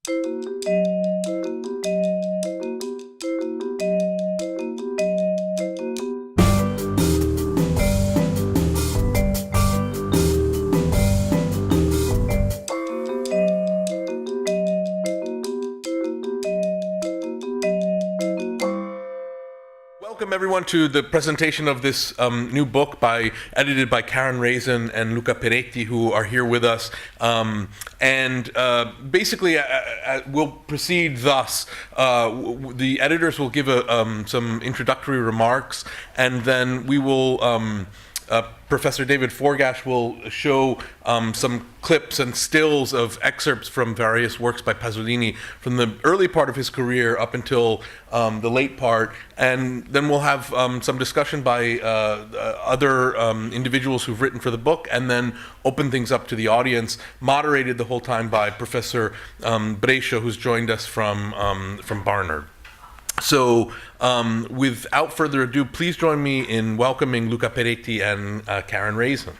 Welcome everyone to the presentation of this new book edited by Karen Raizen and Luca Peretti, who are here with us. Basically, we'll proceed thus. The editors will give some introductory remarks, and then we will Professor David Forgash will show some clips and stills of excerpts from various works by Pasolini from the early part of his career up until the late part, and then we'll have some discussion by other individuals who've written for the book, and then open things up to the audience, moderated the whole time by Professor Brescia, who's joined us from Barnard. So, without further ado, please join me in welcoming Luca Peretti and Karen Raizen.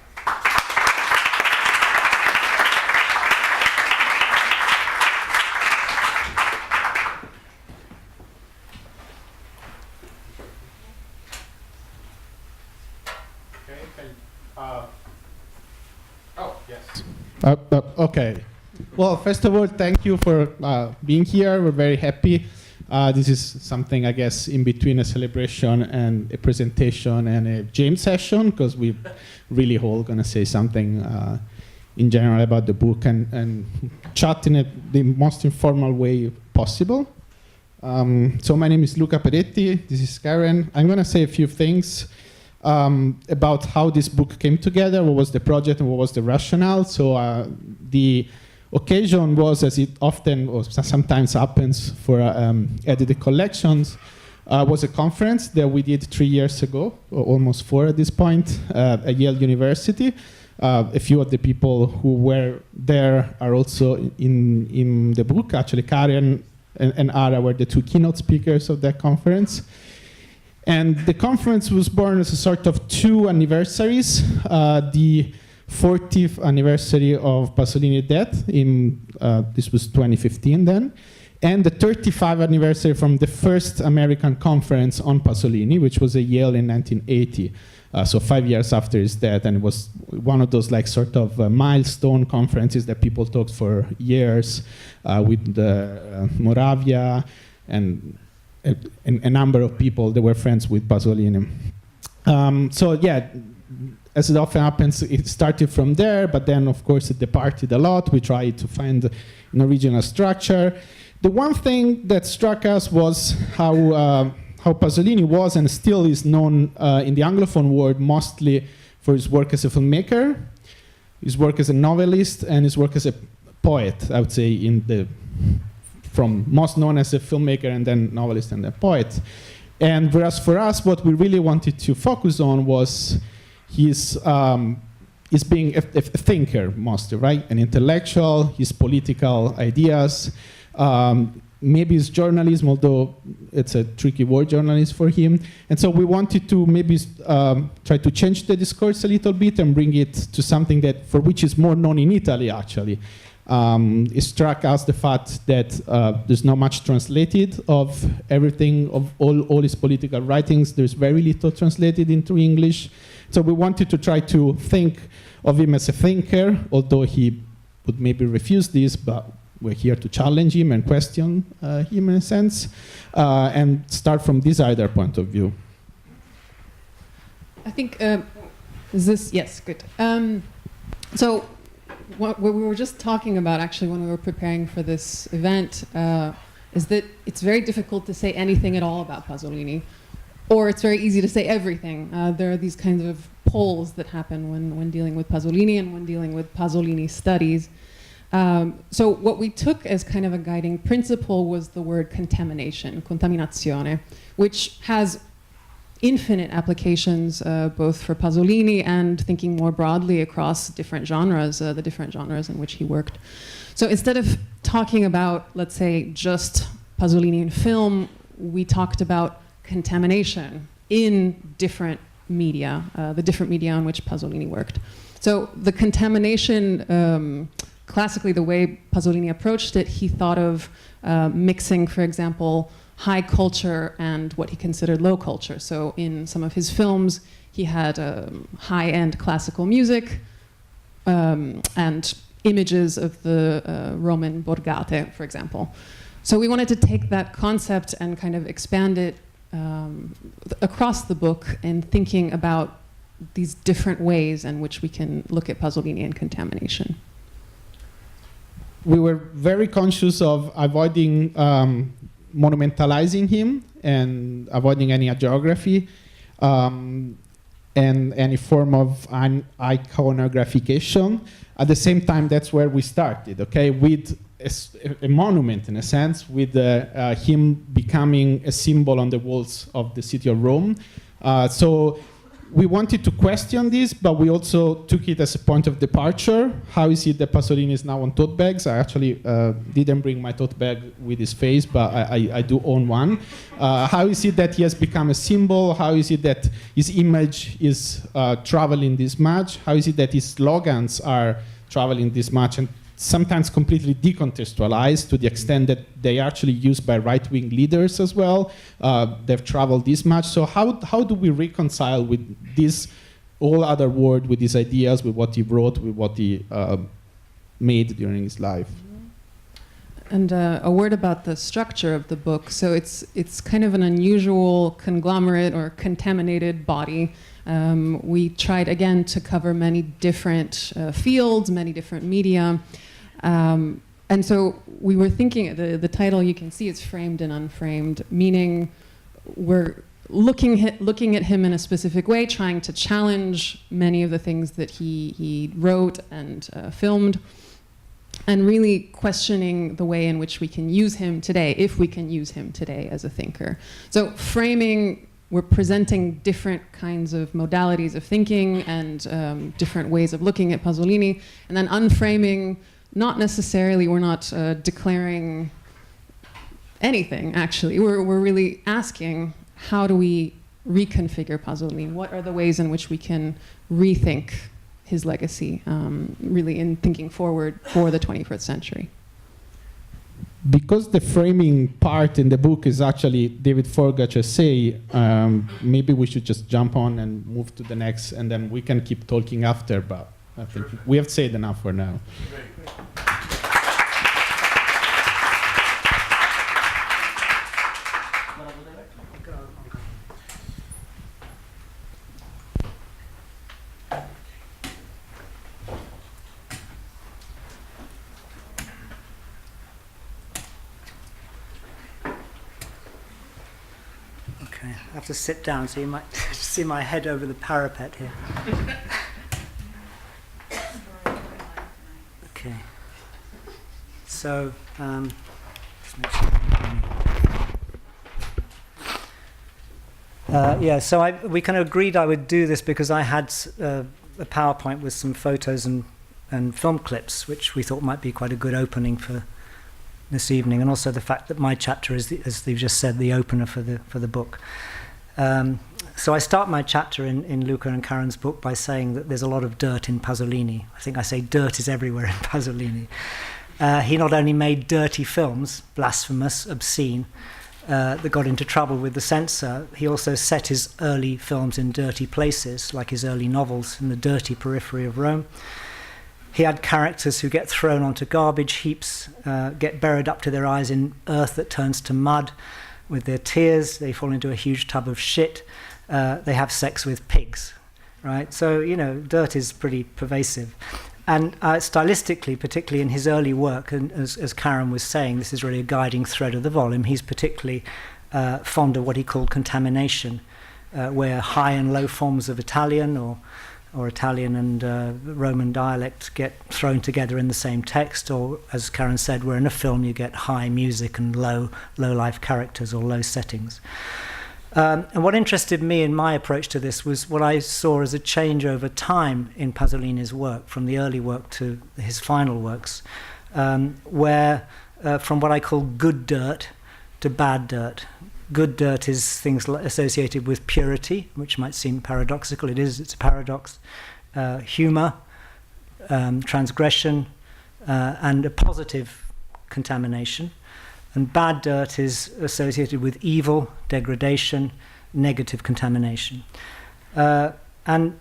Okay. Well, first of all, thank you for being here. We're very happy. This is something, I guess, in between a celebration and a presentation and a jam session, because we're really all going to say something in general about the book and chat in the most informal way possible. So my name is Luca Peretti. This is Karen. I'm going to say a few things about how this book came together, what was the project, and what was the rationale. So the occasion was, as it often or sometimes happens for edited collections, was a conference that we did 3 years ago, or almost 4 at this point, at Yale University. A few of the people who were there are also in the book. Actually, Karen and Ara were the 2 keynote speakers of that conference. And the conference was born as a sort of 2 anniversaries. The 40th anniversary of Pasolini's death, this was 2015 then, and the 35th anniversary from the first American conference on Pasolini, which was at Yale in 1980, so 5 years after his death, and it was one of those like sort of milestone conferences that people talked for years with Moravia and a number of people that were friends with Pasolini. So yeah, as it often happens, it started from there, but then, of course, it departed a lot. We tried to find an original structure. The one thing that struck us was how Pasolini was and still is known in the Anglophone world mostly for his work as a filmmaker, his work as a novelist, and his work as a poet, I would say, from most known as a filmmaker and then novelist and then poet. And whereas for us, what we really wanted to focus on was he's being a thinker mostly, right? An intellectual, his political ideas, maybe his journalism, although it's a tricky word, journalist, for him. And so we wanted to maybe try to change the discourse a little bit and bring it to something for which is more known in Italy, actually. It struck us the fact that there's not much translated of everything, of all his political writings. There's very little translated into English. So we wanted to try to think of him as a thinker, although he would maybe refuse this, but we're here to challenge him and question him in a sense, and start from this either point of view. I think, yes, good. So what we were just talking about actually when we were preparing for this event is that it's very difficult to say anything at all about Pasolini. Or it's very easy to say everything. There are these kinds of poles that happen when dealing with Pasolini and when dealing with Pasolini studies. So what we took as kind of a guiding principle was the word contamination, contaminazione, which has infinite applications both for Pasolini and thinking more broadly across different genres, the different genres in which he worked. So instead of talking about, let's say, just Pasolini in film, we talked about contamination in different media, the different media on which Pasolini worked. So the contamination classically the way Pasolini approached it, he thought of mixing, for example, high culture and what he considered low culture. So in some of his films, he had high-end classical music and images of the Roman borgate, for example. So we wanted to take that concept and kind of expand it across the book in thinking about these different ways in which we can look at Pasolini and contamination. We were very conscious of avoiding monumentalizing him and avoiding any hagiography and any form of iconographication. At the same time, that's where we started, okay, with a monument, in a sense, with him becoming a symbol on the walls of the city of Rome. So we wanted to question this, but we also took it as a point of departure. How is it that Pasolini is now on tote bags? I actually didn't bring my tote bag with his face, but I do own one. How is it that he has become a symbol? How is it that his image is traveling this much? How is it that his slogans are traveling this much and sometimes completely decontextualized to the extent that they are actually used by right-wing leaders as well? They've traveled this much. So how do we reconcile with this whole other world, with these ideas, with what he wrote, with what he made during his life? And a word about the structure of the book. So it's kind of an unusual conglomerate or contaminated body. We tried again to cover many different fields, many different media. And so we were thinking, the title you can see is Framed and Unframed, meaning we're looking at him in a specific way, trying to challenge many of the things that he wrote and filmed, and really questioning the way in which we can use him today, if we can use him today as a thinker. So framing, we're presenting different kinds of modalities of thinking and different ways of looking at Pasolini. And then unframing, not necessarily, we're not declaring anything, actually. We're really asking, how do we reconfigure Pasolini? What are the ways in which we can rethink his legacy, really in thinking forward for the 21st century? Because the framing part in the book is actually David Forgach's essay, maybe we should just jump on and move to the next, and then we can keep talking after, but I think we have said enough for now. I have to sit down, so you might see my head over the parapet here. Okay. So, just make sure. So we kind of agreed I would do this because I had a PowerPoint with some photos and film clips, which we thought might be quite a good opening for this evening, and also the fact that my chapter is, as they've just said, the opener for the book. So I start my chapter in Luca and Karen's book by saying that there's a lot of dirt in Pasolini. I think I say dirt is everywhere in Pasolini. He not only made dirty films, blasphemous, obscene, that got into trouble with the censor, he also set his early films in dirty places, like his early novels in the dirty periphery of Rome. He had characters who get thrown onto garbage heaps, get buried up to their eyes in earth that turns to mud. With their tears, they fall into a huge tub of shit. They have sex with pigs, right? So, dirt is pretty pervasive. And stylistically, particularly in his early work, and as Karen was saying, this is really a guiding thread of the volume, he's particularly fond of what he called contamination, where high and low forms of Italian or Italian and Roman dialect get thrown together in the same text, or, as Karen said, where in a film you get high music and low life characters or low settings. And what interested me in my approach to this was what I saw as a change over time in Pasolini's work, from the early work to his final works, where from what I call good dirt to bad dirt. Good dirt is things associated with purity, which might seem paradoxical. It's a paradox. Humor, transgression, and a positive contamination. And bad dirt is associated with evil, degradation, negative contamination. And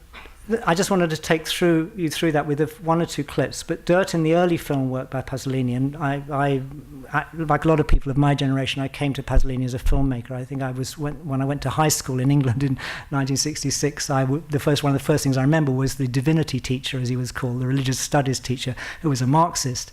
I just wanted to take you through that with one or two clips. But dirt in the early film work by Pasolini, and I like a lot of people of my generation, I came to Pasolini as a filmmaker. I think when I went to high school in England in 1966, one of the first things I remember was the divinity teacher, as he was called, the religious studies teacher, who was a Marxist,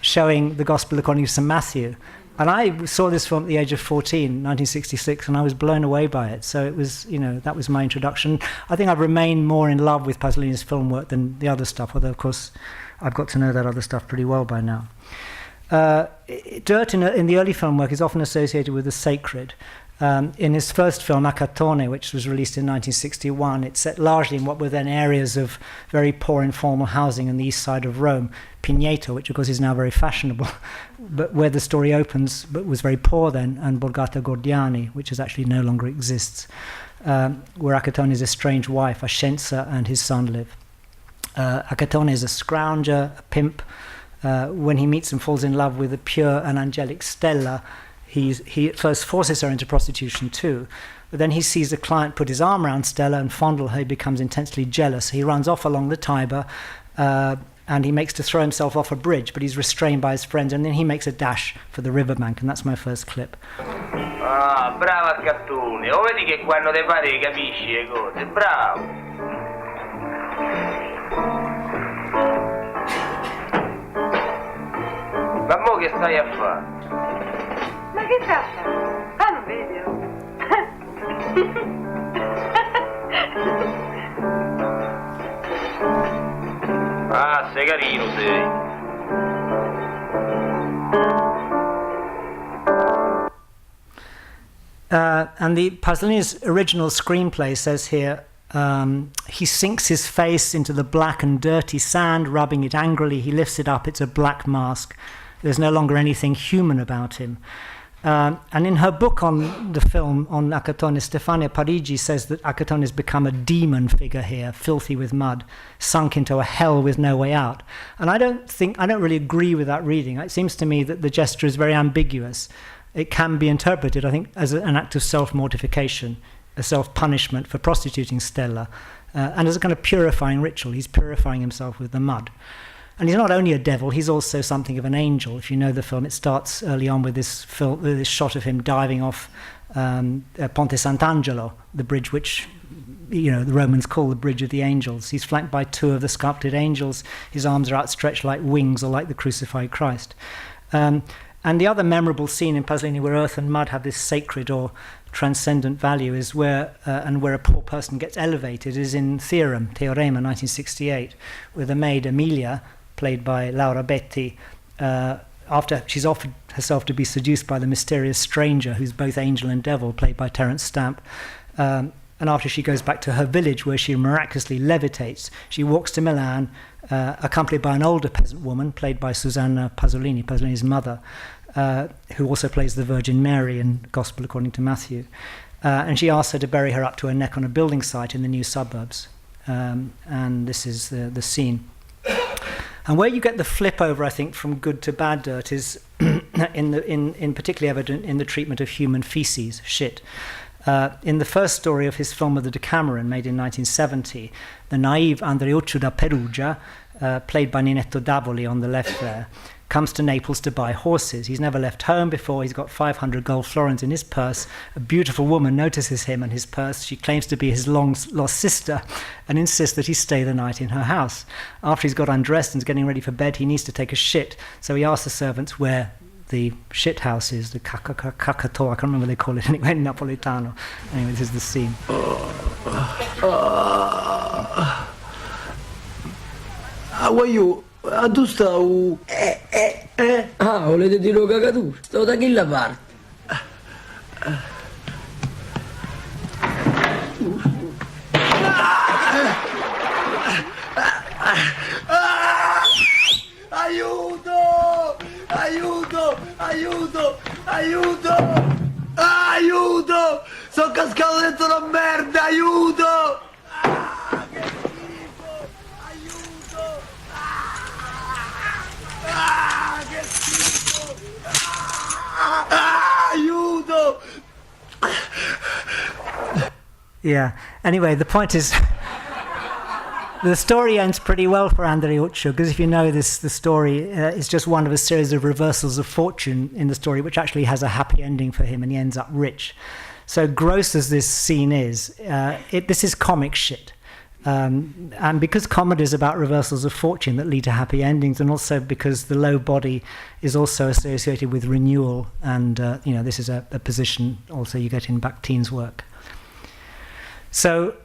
showing the Gospel according to St. Matthew. And I saw this film at the age of 14, 1966, and I was blown away by it. So it was, that was my introduction. I think I've remained more in love with Pasolini's film work than the other stuff, although, of course, I've got to know that other stuff pretty well by now. Dirt in the early film work is often associated with the sacred. In his first film, Acatone, which was released in 1961, it's set largely in what were then areas of very poor informal housing on the east side of Rome. Pineto, which of course is now very fashionable, but where the story opens, but was very poor then, and Borgata Gordiani, which actually no longer exists, where Acatone's estranged wife, Ascenza, and his son live. Acatone is a scrounger, a pimp. When he meets and falls in love with a pure and angelic Stella, he at first forces her into prostitution too, but then he sees a client put his arm around Stella and fondle her. He becomes intensely jealous. He runs off along the Tiber, and he makes to throw himself off a bridge, but he's restrained by his friends, and then he makes a dash for the riverbank, and that's my first clip. Ah, brava Scattone, o vedi che quando te pare capisci le cose, bravo. Ma mo che stai a fare? Ma che sta a fare? Ah, non vedi? Ah, sei carino, sei. And the Pasolini's original screenplay says here, he sinks his face into the black and dirty sand, rubbing it angrily. He lifts it up. It's a black mask. There's no longer anything human about him. And in her book on the film, on Acatone, Stefania Parigi says that Acatone has become a demon figure here, filthy with mud, sunk into a hell with no way out. And I don't really agree with that reading. It seems to me that the gesture is very ambiguous. It can be interpreted, I think, as an act of self-mortification, a self-punishment for prostituting Stella, and as a kind of purifying ritual. He's purifying himself with the mud. And he's not only a devil, he's also something of an angel. If you know the film, it starts early on with this shot of him diving off Ponte Sant'Angelo, the bridge which the Romans call the Bridge of the Angels. He's flanked by two of the sculpted angels. His arms are outstretched like wings or like the crucified Christ. And the other memorable scene in Pasolini where earth and mud have this sacred or transcendent value is where a poor person gets elevated is in Teorema, 1968, where the maid Emilia, played by Laura Betti, after she's offered herself to be seduced by the mysterious stranger who's both angel and devil, played by Terence Stamp, and after she goes back to her village where she miraculously levitates, she walks to Milan, accompanied by an older peasant woman, played by Susanna Pasolini, Pasolini's mother, who also plays the Virgin Mary in Gospel according to Matthew. And she asks her to bury her up to her neck on a building site in the new suburbs. And this is the scene. And where you get the flip over, I think, from good to bad dirt is in particularly evident in the treatment of human feces, shit. In the first story of his film of the Decameron, made in 1970, the naive Andreuccio da Perugia, played by Ninetto Davoli on the left there, comes to Naples to buy horses. He's never left home before. He's got 500 gold florins in his purse. A beautiful woman notices him and his purse. She claims to be his long-lost sister and insists that he stay the night in her house. After he's got undressed and is getting ready for bed, he needs to take a shit. So he asks the servants where the shit house is, the cacato, I can't remember what they call it anyway, in Napolitano. Anyway, this is the scene. How are you? A tu stau... Ah, volete dire cacatù? Sto da chi la parte? Aiuto! Aiuto! Aiuto! Aiuto! Aiuto! Sono cascato dentro una merda! Aiuto! Che schifo! Aiuto! Yeah. Anyway, the point is, the story ends pretty well for Andreuccio, because if you know this, the story is just one of a series of reversals of fortune in the story, which actually has a happy ending for him, and he ends up rich. So gross as this scene is, this is comic shit. And because comedy is about reversals of fortune that lead to happy endings, and also because the low body is also associated with renewal, and this is a position also you get in Bakhtin's work. So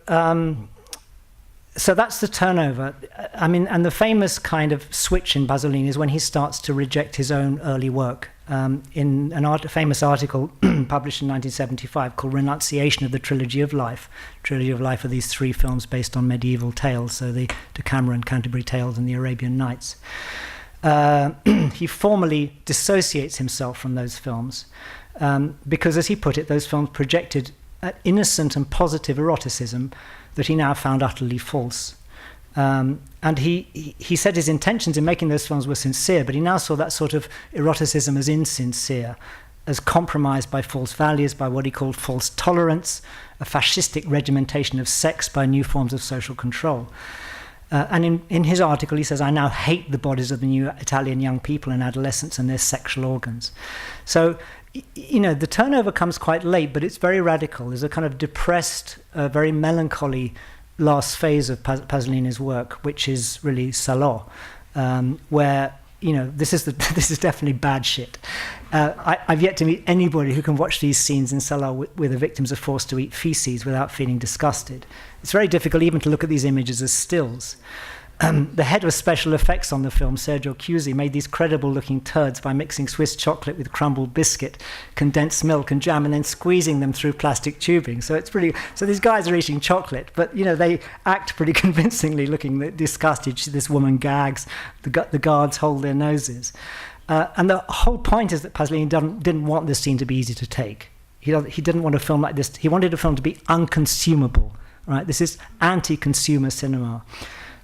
that's the turnover. I mean, and the famous kind of switch in Pasolini is when he starts to reject his own early work. In a famous article published in 1975 called Renunciation of the Trilogy of Life. Trilogy of Life are these three films based on medieval tales, so the Decameron, Canterbury Tales, and the Arabian Nights. He formally dissociates himself from those films because, as he put it, those films projected innocent and positive eroticism that he now found utterly false. And he said his intentions in making those films were sincere, but he now saw that sort of eroticism as insincere, as compromised by false values, by what he called false tolerance, a fascistic regimentation of sex by new forms of social control. And in his article, he says, I now hate the bodies of the new Italian young people and adolescents and their sexual organs. So, the turnover comes quite late, but it's very radical. There's a kind of depressed, very melancholy last phase of Pasolini's work, which is really Salò, where this is definitely bad shit. I've yet to meet anybody who can watch these scenes in Salò where the victims are forced to eat feces without feeling disgusted. It's very difficult even to look at these images as stills. The head of special effects on the film, Sergio Chiusi, made these credible-looking turds by mixing Swiss chocolate with crumbled biscuit, condensed milk and jam, and then squeezing them through plastic tubing. So these guys are eating chocolate, but they act pretty convincingly, looking disgusted. This woman gags, the guards hold their noses, and the whole point is that Pasolini didn't want this scene to be easy to take. He didn't want a film like this. He wanted a film to be unconsumable. Right? This is anti-consumer cinema.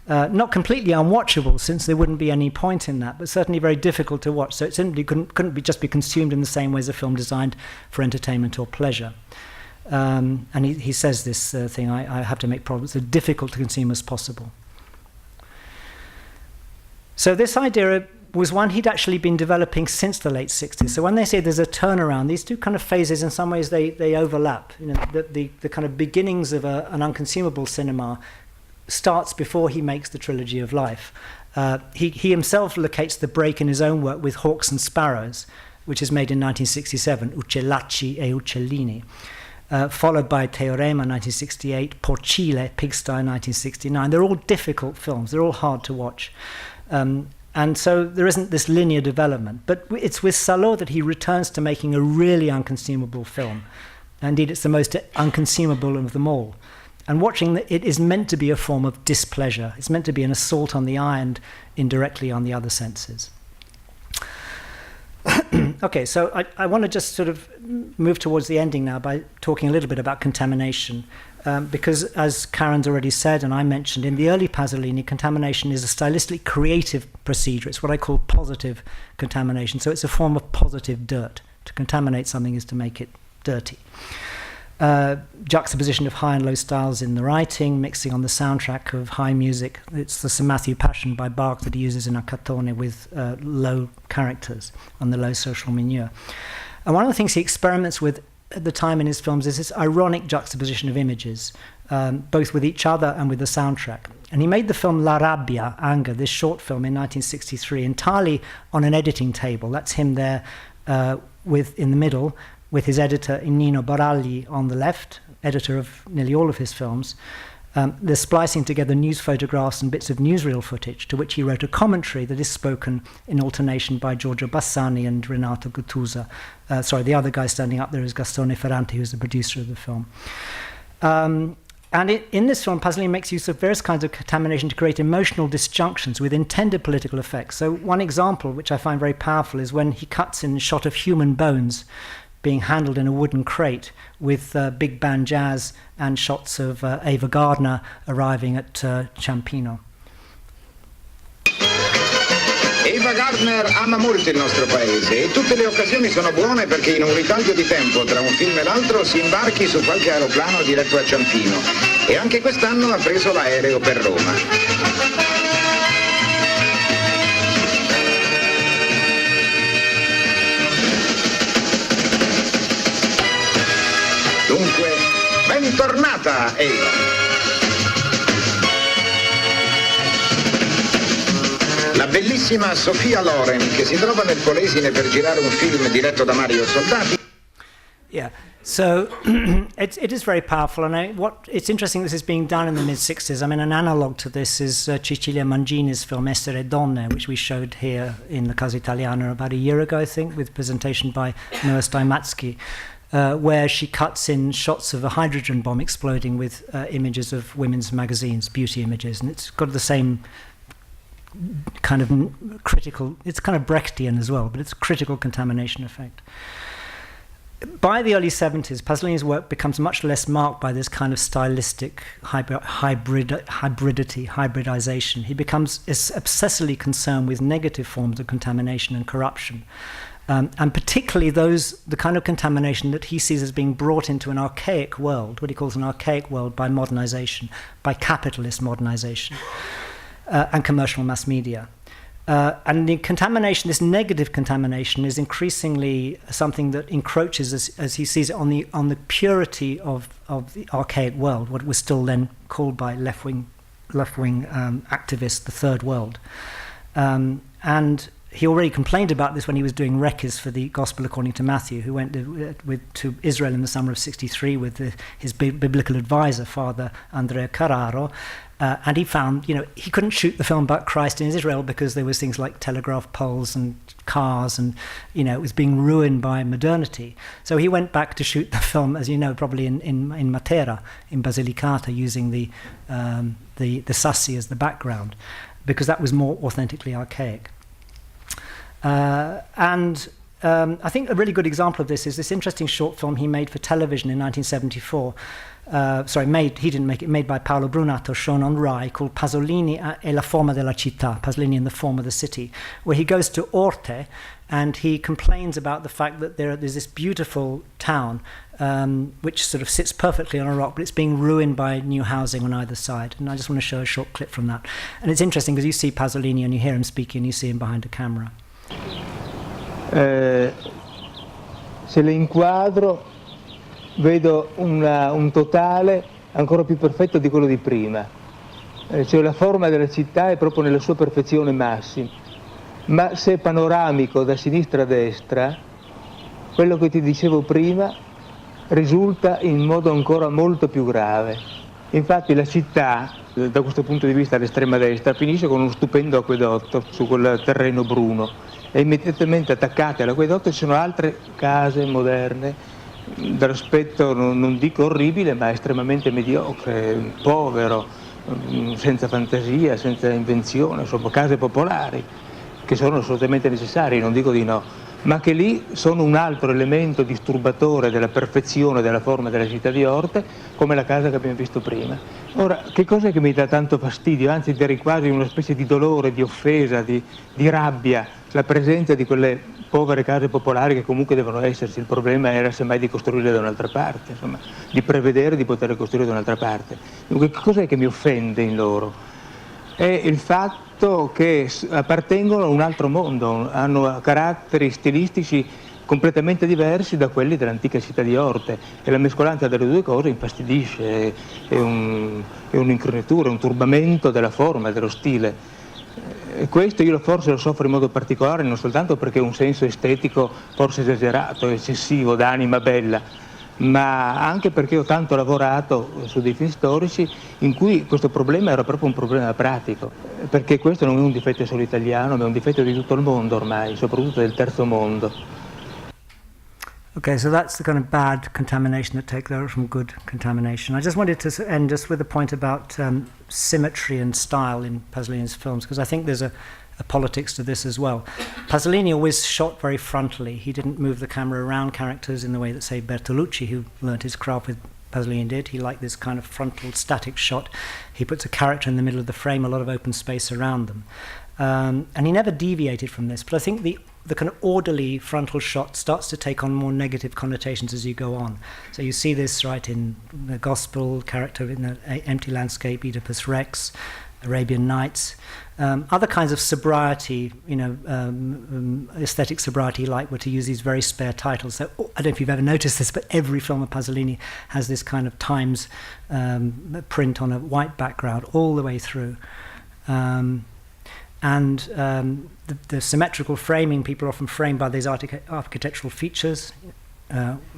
Not completely unwatchable, since there wouldn't be any point in that, but certainly very difficult to watch. So it simply couldn't just be consumed in the same way as a film designed for entertainment or pleasure. And he says this thing, I have to make problems so difficult to consume as possible. So this idea was one he'd actually been developing since the late 60s. So when they say there's a turnaround, these two kind of phases, in some ways, they overlap. The kind of beginnings of an unconsumable cinema starts before he makes the Trilogy of Life. He himself locates the break in his own work with Hawks and Sparrows, which is made in 1967, Uccellacci e Uccellini, followed by Teorema 1968, Porcile, Pigsty 1969. They're all difficult films. They're all hard to watch. And so there isn't this linear development. But it's with Salò that he returns to making a really unconsumable film. Indeed, it's the most unconsumable of them all. And watching it is meant to be a form of displeasure. It's meant to be an assault on the eye and indirectly on the other senses. Okay, so I want to just sort of move towards the ending now by talking a little bit about contamination. Because as Karen's already said, and I mentioned, in the early Pasolini, contamination is a stylistically creative procedure. It's what I call positive contamination. So it's a form of positive dirt. To contaminate something is to make it dirty. Juxtaposition of high and low styles in the writing, mixing on the soundtrack of high music. It's the St. Matthew Passion by Bach that he uses in Accattone with low characters on the low social milieu. And one of the things he experiments with at the time in his films is this ironic juxtaposition of images, both with each other and with the soundtrack. And he made the film La Rabbia, Anger, this short film in 1963, entirely on an editing table. That's him there in the middle, with his editor Nino Baragli on the left, editor of nearly all of his films. They're splicing together news photographs and bits of newsreel footage, to which he wrote a commentary that is spoken in alternation by Giorgio Bassani and Renato Guttuso. The other guy standing up there is Gastone Ferranti, who's the producer of the film. And in this film, Pasolini makes use of various kinds of contamination to create emotional disjunctions with intended political effects. So one example, which I find very powerful, is when he cuts in a shot of human bones being handled in a wooden crate with big band jazz and shots of Ava Gardner arriving at Ciampino. Ava Ava Gardner ama molto il nostro paese e tutte le occasioni sono buone perché in un ritaglio di tempo tra un film e l'altro si imbarchi su qualche aeroplano diretto a Ciampino e anche quest'anno ha preso l'aereo per Roma. Dunque, bentornata Eva! La bellissima Sofia Loren, che si trova nel Polesine per girare un film diretto da Mario Soldati. Yeah, so it is very powerful, and it's interesting this is being done in the mid-60s. I mean, an analogue to this is Cecilia Mangini's film Essere Donne, which we showed here in the Casa Italiana about a year ago, I think, with presentation by Noah Steinmatsky, where she cuts in shots of a hydrogen bomb exploding with images of women's magazines, beauty images, and it's got the same kind of critical, it's kind of Brechtian as well, but it's a critical contamination effect. By the early 70s, Pasolini's work becomes much less marked by this kind of stylistic hybridization. He becomes obsessively concerned with negative forms of contamination and corruption. And particularly the kind of contamination that he sees as being brought into an archaic world, what he calls an archaic world by modernization, by capitalist modernization. And commercial mass media. And the contamination, this negative contamination, is increasingly something that encroaches, as he sees it, on the purity of the archaic world, what was still then called by left-wing activists the Third World. And he already complained about this when he was doing Rekis for the Gospel According to Matthew, who went to Israel in the summer of '63 with his biblical advisor, Father Andrea Carraro. And he found, he couldn't shoot the film about Christ in Israel because there was things like telegraph poles and cars, and it was being ruined by modernity. So he went back to shoot the film, as you know, probably in Matera, in Basilicata, using the Sassi as the background, because that was more authentically archaic. I think a really good example of this is this interesting short film he made for television in 1974. He didn't make it, made by Paolo Brunato, shown on Rai, called Pasolini e la forma della città, Pasolini in the form of the city, where he goes to Orte and he complains about the fact that there's this beautiful town which sort of sits perfectly on a rock, but it's being ruined by new housing on either side. And I just want to show a short clip from that. And it's interesting because you see Pasolini and you hear him speaking, you see him behind a camera. Se le inquadro vedo un totale ancora più perfetto di quello di prima, cioè la forma della città è proprio nella sua perfezione massima, ma se è panoramico da sinistra a destra, quello che ti dicevo prima risulta in modo ancora molto più grave. Infatti la città, da questo punto di vista all'estrema destra, finisce con uno stupendo acquedotto su quel terreno bruno e immediatamente attaccate all'acquedotto ci sono altre case moderne dall'aspetto non dico orribile ma estremamente mediocre, povero, senza fantasia, senza invenzione, insomma case popolari che sono assolutamente necessarie, non dico di no, ma che lì sono un altro elemento disturbatore della perfezione della forma della città di Orte, come la casa che abbiamo visto prima. Ora, che cosa è che mi dà tanto fastidio, anzi direi quasi una specie di dolore, di offesa, di rabbia, la presenza di quelle povere case popolari che comunque devono esserci, il problema era semmai di costruire da un'altra parte, insomma, di prevedere di poter costruire da un'altra parte. Dunque, che cos'è che mi offende in loro? È il fatto che appartengono a un altro mondo, hanno caratteri stilistici completamente diversi da quelli dell'antica città di Orte e la mescolanza delle due cose infastidisce, è un'incrinatura, un turbamento della forma, dello stile. E questo io forse lo soffro in modo particolare non soltanto perché è un senso estetico forse esagerato, eccessivo, d'anima bella, ma anche perché ho tanto lavorato su dei film storici in cui questo problema era proprio un problema pratico, perché questo non è un difetto solo italiano, ma è un difetto di tutto il mondo ormai, soprattutto del terzo mondo. Okay, so that's the kind of bad contamination that takes out from good contamination. I just wanted to end just with a point about symmetry and style in Pasolini's films, because I think there's a politics to this as well. Pasolini always shot very frontally. He didn't move the camera around characters in the way that, say, Bertolucci, who learnt his craft with Pasolini, did. He liked this kind of frontal static shot. He puts a character in the middle of the frame, a lot of open space around them. And he never deviated from this, but I think the kind of orderly frontal shot starts to take on more negative connotations as you go on. So you see this right in the Gospel character in the empty landscape, Oedipus Rex, Arabian Nights, other kinds of sobriety, aesthetic sobriety, like were to use these very spare titles. So I don't know if you've ever noticed this, but every film of Pasolini has this kind of Times print on a white background all the way through. The symmetrical framing, people are often framed by these architectural features,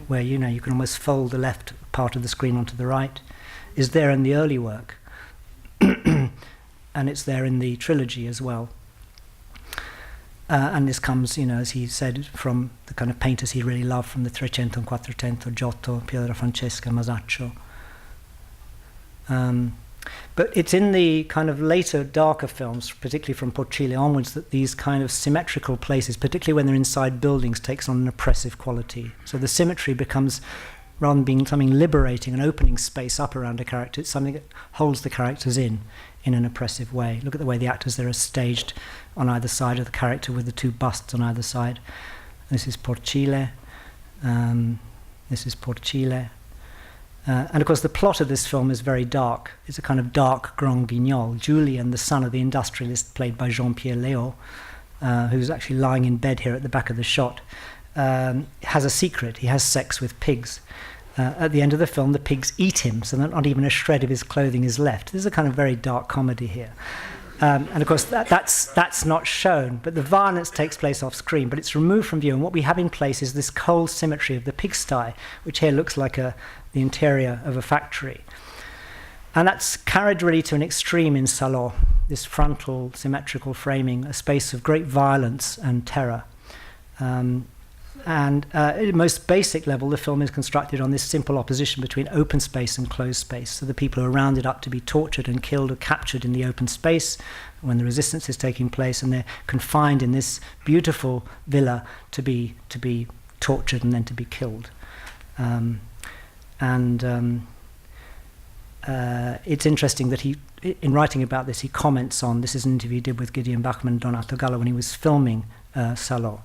where you can almost fold the left part of the screen onto the right, is there in the early work. And it's there in the trilogy as well. And this comes, as he said, from the kind of painters he really loved, from the Trecento and Quattrocento, Giotto, Piero Francesca, Masaccio. But it's in the kind of later, darker films, particularly from Porcile onwards, that these kind of symmetrical places, particularly when they're inside buildings, takes on an oppressive quality. So the symmetry becomes, rather than being something liberating and opening space up around a character, it's something that holds the characters in an oppressive way. Look at the way the actors there are staged on either side of the character with the two busts on either side. This is Porcile. This is Porcile. And of course the plot of this film is very dark. It's a kind of dark Grand Guignol. Julian, the son of the industrialist played by Jean-Pierre Léaud, who's actually lying in bed here at the back of the shot, has a secret. He has sex with pigs. At the end of the film, the pigs eat him, so that not even a shred of his clothing is left. This is a kind of very dark comedy here. And of course, that's not shown, but the violence takes place off screen, but it's removed from view. And what we have in place is this cold symmetry of the pigsty, which here looks like the interior of a factory. And that's carried really to an extreme in Salò, this frontal symmetrical framing, a space of great violence and terror. At the most basic level, the film is constructed on this simple opposition between open space and closed space. So the people who are rounded up to be tortured and killed are captured in the open space when the resistance is taking place, and they're confined in this beautiful villa to be tortured and then to be killed. It's interesting that he, in writing about this, he comments on, this is an interview he did with Gideon Bachman and Donato Gallo when he was filming Salò.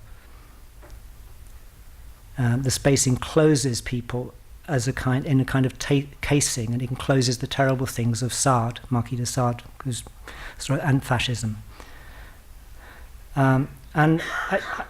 The space encloses people as in a kind of casing, and it encloses the terrible things of Sade, Marquis de Sade, and fascism. And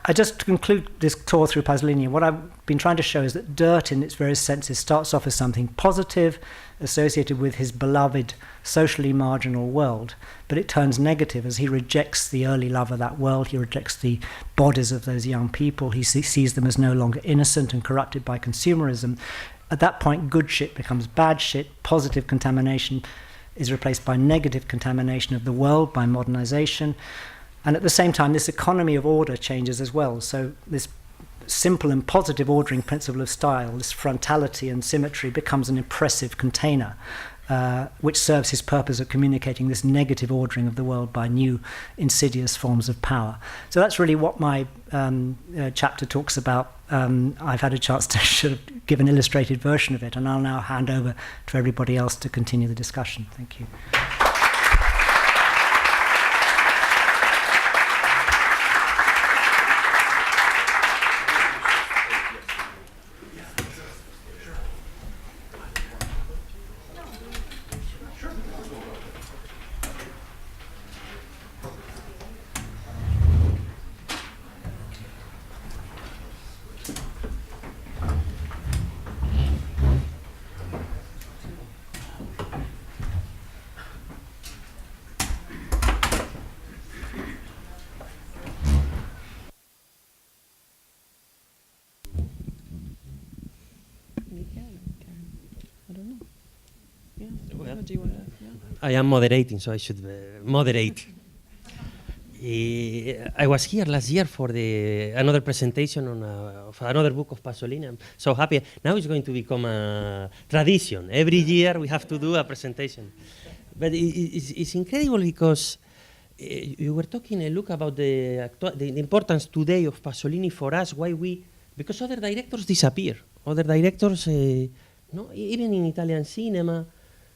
I just to conclude this tour through Pasolini, what I've been trying to show is that dirt in its various senses starts off as something positive, associated with his beloved, socially marginal world, but it turns negative as he rejects the early love of that world. He rejects the bodies of those young people. He sees them as no longer innocent and corrupted by consumerism. At that point, good shit becomes bad shit. Positive contamination is replaced by negative contamination of the world, by modernization. And at the same time, this economy of order changes as well. So this simple and positive ordering principle of style, this frontality and symmetry, becomes an impressive container, which serves his purpose of communicating this negative ordering of the world by new insidious forms of power. So that's really what my chapter talks about. I've had a chance to sort of give an illustrated version of it, and I'll now hand over to everybody else to continue the discussion. Thank you. I am moderating, so I should moderate. I was here last year for another presentation of another book of Pasolini. I'm so happy. Now it's going to become a tradition. Every year we have to do a presentation. But it's incredible because you were talking, Luca, about the importance today of Pasolini for us, because other directors disappear. Other directors, even in Italian cinema,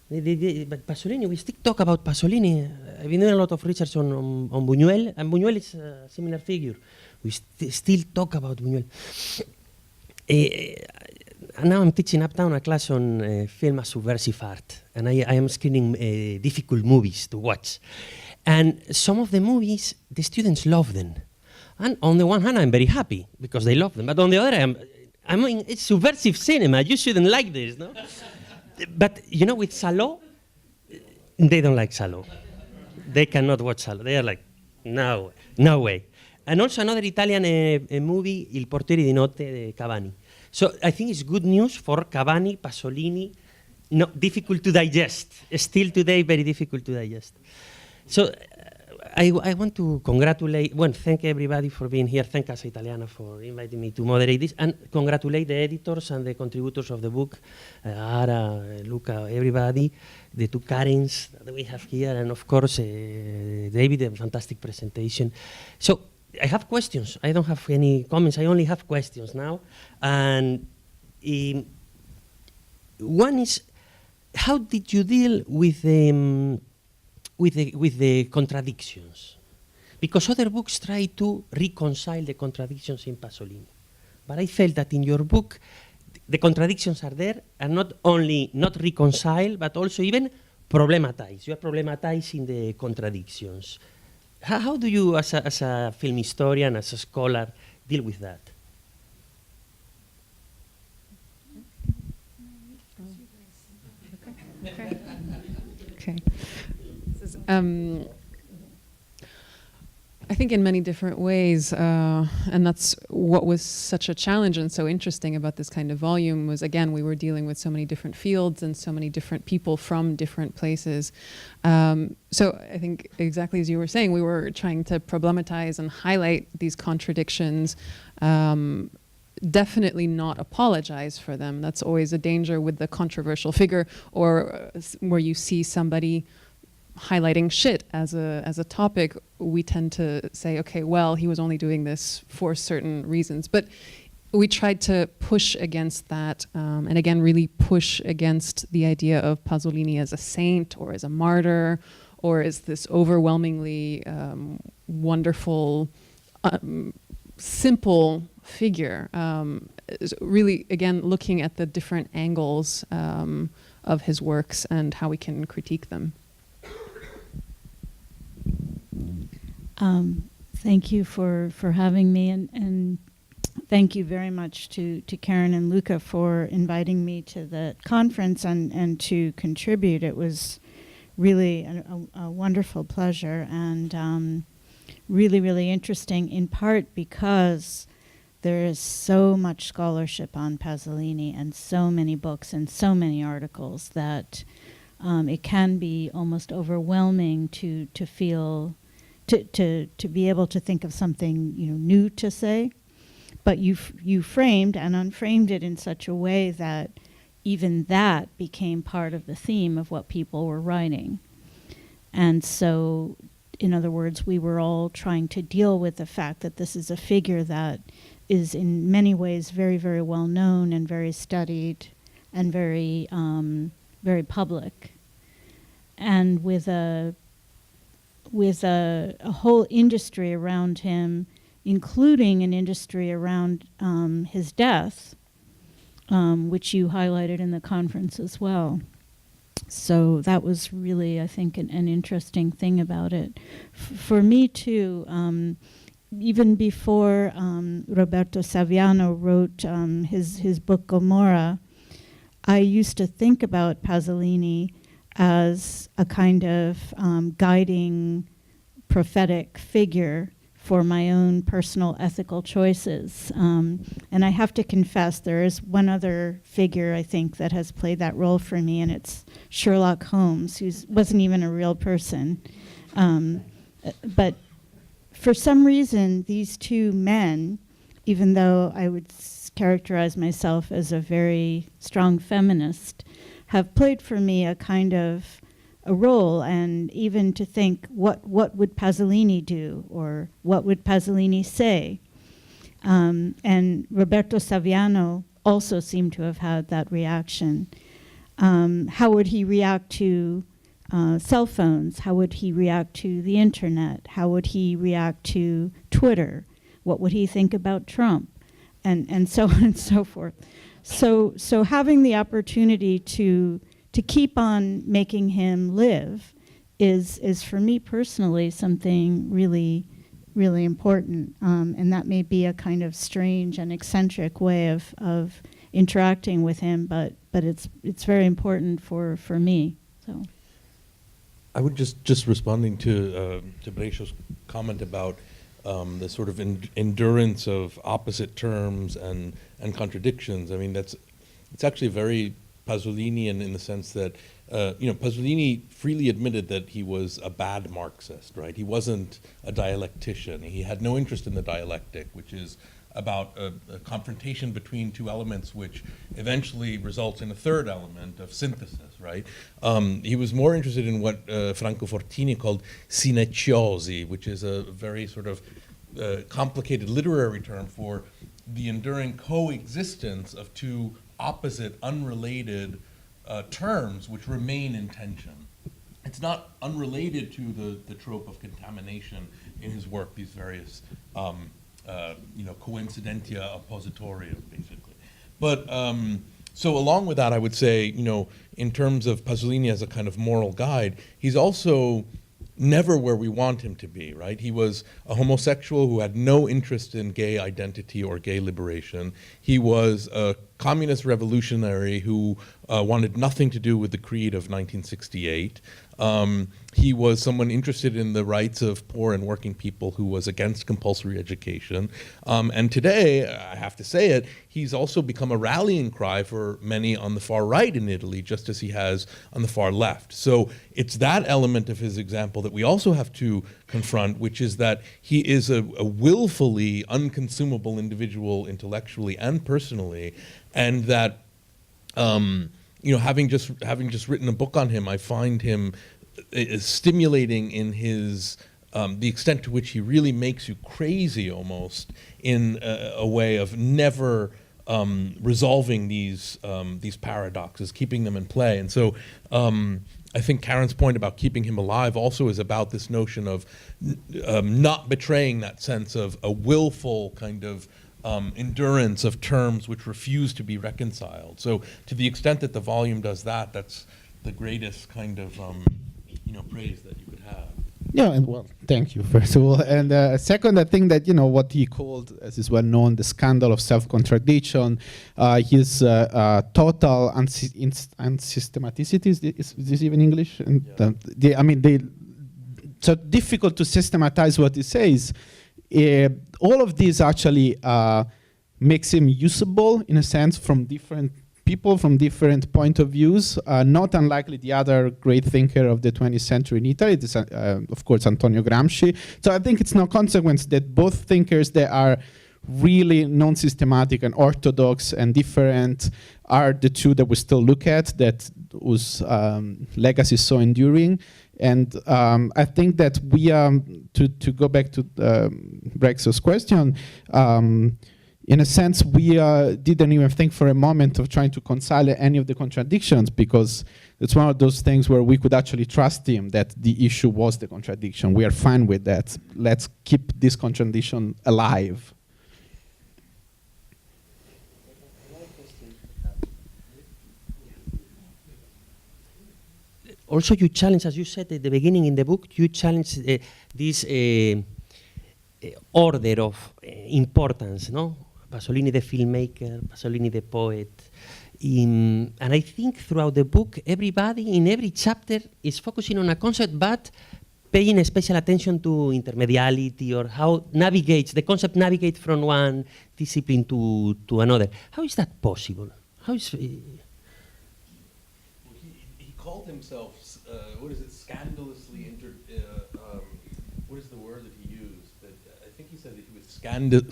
But Pasolini, we still talk about Pasolini. I've been doing a lot of research on Buñuel, and Buñuel is a similar figure. We still talk about Buñuel. And now I'm teaching uptown a class on film as subversive art, and I am screening difficult movies to watch. And some of the movies, the students love them. And on the one hand, I'm very happy because they love them. But on the other hand, I mean, it's subversive cinema. You shouldn't like this, no? But, you know, with Salò, they don't like Salò. They cannot watch Salò. They are like, no way. And also another Italian movie, Il portiere di notte, de Cavani. So I think it's good news for Cavani, Pasolini, difficult to digest. Still today, very difficult to digest. So I want to thank everybody for being here. Thank Casa Italiana for inviting me to moderate this, and congratulate the editors and the contributors of the book, Ara, Luca, everybody, the two Karens that we have here, and of course, David, a fantastic presentation. So I have questions. I don't have any comments. I only have questions now. And one is, how did you deal with the contradictions? Because other books try to reconcile the contradictions in Pasolini. But I felt that in your book, the contradictions are there, and not only not reconcile, but also even problematize. You are problematizing the contradictions. How do you, as a film historian, as a scholar, deal with that? Okay. I think in many different ways, and that's what was such a challenge and so interesting about this kind of volume was, again, we were dealing with so many different fields and so many different people from different places. So I think exactly as you were saying, we were trying to problematize and highlight these contradictions, definitely not apologize for them. That's always a danger with the controversial figure, or where you see somebody highlighting shit as a topic. We tend to say, okay, well, he was only doing this for certain reasons. But we tried to push against that, and again, really push against the idea of Pasolini as a saint or as a martyr or as this overwhelmingly wonderful, simple figure. Really, again, looking at the different angles of his works and how we can critique them. Thank you for having me, and thank you very much to Karen and Luca for inviting me to the conference and to contribute. It was really a wonderful pleasure, and really, really interesting, in part because there is so much scholarship on Pasolini and so many books and so many articles that it can be almost overwhelming to feel, to be able to think of something new to say. But you framed and unframed it in such a way that even that became part of the theme of what people were writing. And so, in other words, we were all trying to deal with the fact that this is a figure that is in many ways very, very well known and very studied and very, very public. And with a whole industry around him, including an industry around his death, which you highlighted in the conference as well. So that was really, I think, an interesting thing about it. For me, too, even before Roberto Saviano wrote his book Gomorrah, I used to think about Pasolini as a kind of guiding prophetic figure for my own personal ethical choices. And I have to confess, there is one other figure, I think, that has played that role for me, and it's Sherlock Holmes, who wasn't even a real person. But for some reason, these two men, even though I would characterize myself as a very strong feminist, have played for me a kind of a role, and even to think, what would Pasolini do, or what would Pasolini say? And Roberto Saviano also seemed to have had that reaction. How would he react to cell phones? How would he react to the internet? How would he react to Twitter? What would he think about Trump? And so on and so forth. So having the opportunity to keep on making him live is for me personally something really, really important. And that may be a kind of strange and eccentric way of interacting with him, but it's very important for me. So I would just responding to Brescio's comment about the sort of endurance of opposite terms and contradictions. I mean, it's actually very Pasolinian in the sense that Pasolini freely admitted that he was a bad Marxist, right? He wasn't a dialectician. He had no interest in the dialectic, which is about a confrontation between two elements which eventually results in a third element of synthesis, right? He was more interested in what Franco Fortini called sineciosi, which is a very sort of complicated literary term for the enduring coexistence of two opposite, unrelated terms which remain in tension. It's not unrelated to the trope of contamination in his work, these various coincidentia oppositorium, basically. But so along with that, I would say, in terms of Pasolini as a kind of moral guide, he's also never where we want him to be, right? He was a homosexual who had no interest in gay identity or gay liberation. He was a communist revolutionary who wanted nothing to do with the Creed of 1968. He was someone interested in the rights of poor and working people who was against compulsory education. And today, I have to say it, he's also become a rallying cry for many on the far right in Italy, just as he has on the far left. So it's that element of his example that we also have to confront, which is that he is a willfully unconsumable individual intellectually and personally, and that having just written a book on him, I find him stimulating in his the extent to which he really makes you crazy almost in a way of never resolving these paradoxes, keeping them in play. And so I think Karen's point about keeping him alive also is about this notion of not betraying that sense of a willful kind of endurance of terms which refuse to be reconciled. So to the extent that the volume does that, that's the greatest kind of praise that you could have. Yeah, and well, thank you, first of all. And second, I think that, what he called, as is well known, the scandal of self-contradiction, his total unsystematicity, is this even English? And, so difficult to systematize what he says. All of this actually makes him usable, in a sense, from different people, from different point of views, not unlikely the other great thinker of the 20th century in Italy, this, of course, Antonio Gramsci. So I think it's no consequence that both thinkers that are really non-systematic and orthodox and different are the two that we still look at, that whose legacy is so enduring. And I think that we, to go back to Brexo's question, in a sense, we didn't even think for a moment of trying to reconcile any of the contradictions, because it's one of those things where we could actually trust him that the issue was the contradiction. We are fine with that. Let's keep this contradiction alive. Also, you challenge, as you said at the beginning in the book, you challenge this order of importance, no? Pasolini the filmmaker, Pasolini the poet. And I think throughout the book, everybody in every chapter is focusing on a concept, but paying special attention to intermediality, or how the concept navigates from one discipline to another. How is that possible? How is... He called himself, scandalously what is the word that he used? I think he said that he was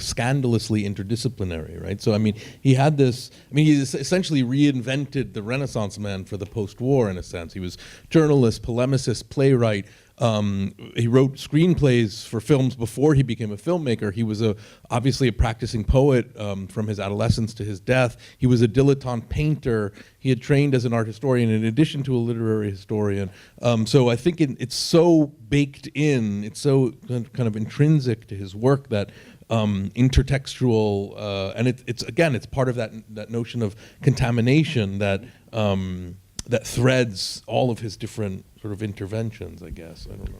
scandalously interdisciplinary, right? So, he had this, he essentially reinvented the Renaissance man for the post-war, in a sense. He was journalist, polemicist, playwright, He wrote screenplays for films before he became a filmmaker. He was obviously a practicing poet from his adolescence to his death. He was a dilettante painter. He had trained as an art historian in addition to a literary historian. So I think it's so baked in, it's so kind of intrinsic to his work that intertextual, and it's part of that notion of contamination that that threads all of his different sort of interventions, I guess. I don't know.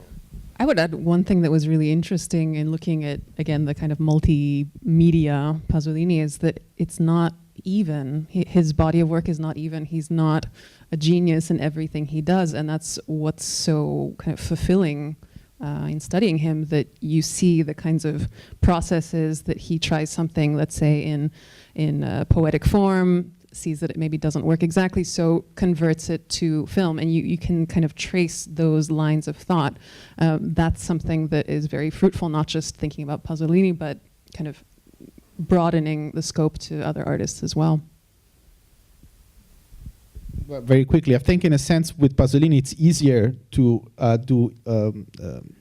I would add one thing that was really interesting in looking at, again, the kind of multimedia Pasolini is that it's not even. His body of work is not even. He's not a genius in everything he does, and that's what's so kind of fulfilling in studying him, that you see the kinds of processes that he tries something, let's say, in poetic form, sees that it maybe doesn't work exactly, so converts it to film, and you can kind of trace those lines of thought. That's something that is very fruitful, not just thinking about Pasolini, but kind of broadening the scope to other artists as well. Well, very quickly, I think in a sense with Pasolini it's easier to do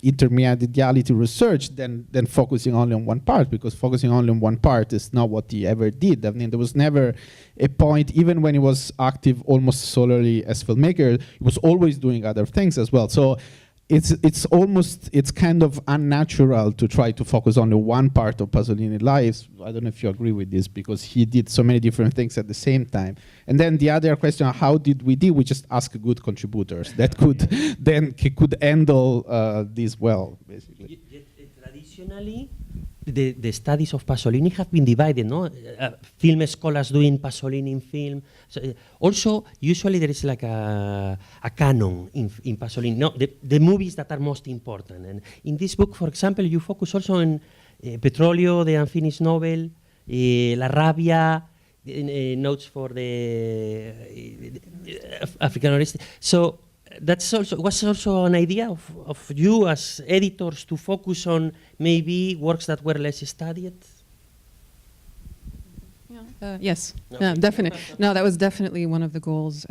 intermediality research than focusing only on one part, because focusing only on one part is not what he ever did. I mean, there was never a point, even when he was active almost solely as filmmaker, he was always doing other things as well. So it's kind of unnatural to try to focus on the one part of Pasolini's life. I don't know if you agree with this, because he did so many different things at the same time. And then the other question, how did we do? We just ask good contributors that could could handle this well, basically. Traditionally, the studies of Pasolini have been divided, no? Film scholars doing Pasolini in film. So, also, usually there is like a canon in Pasolini. No, the movies that are most important. And in this book, for example, you focus also on Petrolio, the unfinished novel, La Rabbia, notes for the African artist. So was also an idea of you as editors to focus on maybe works that were less studied? Yes, definitely. No, that was definitely one of the goals.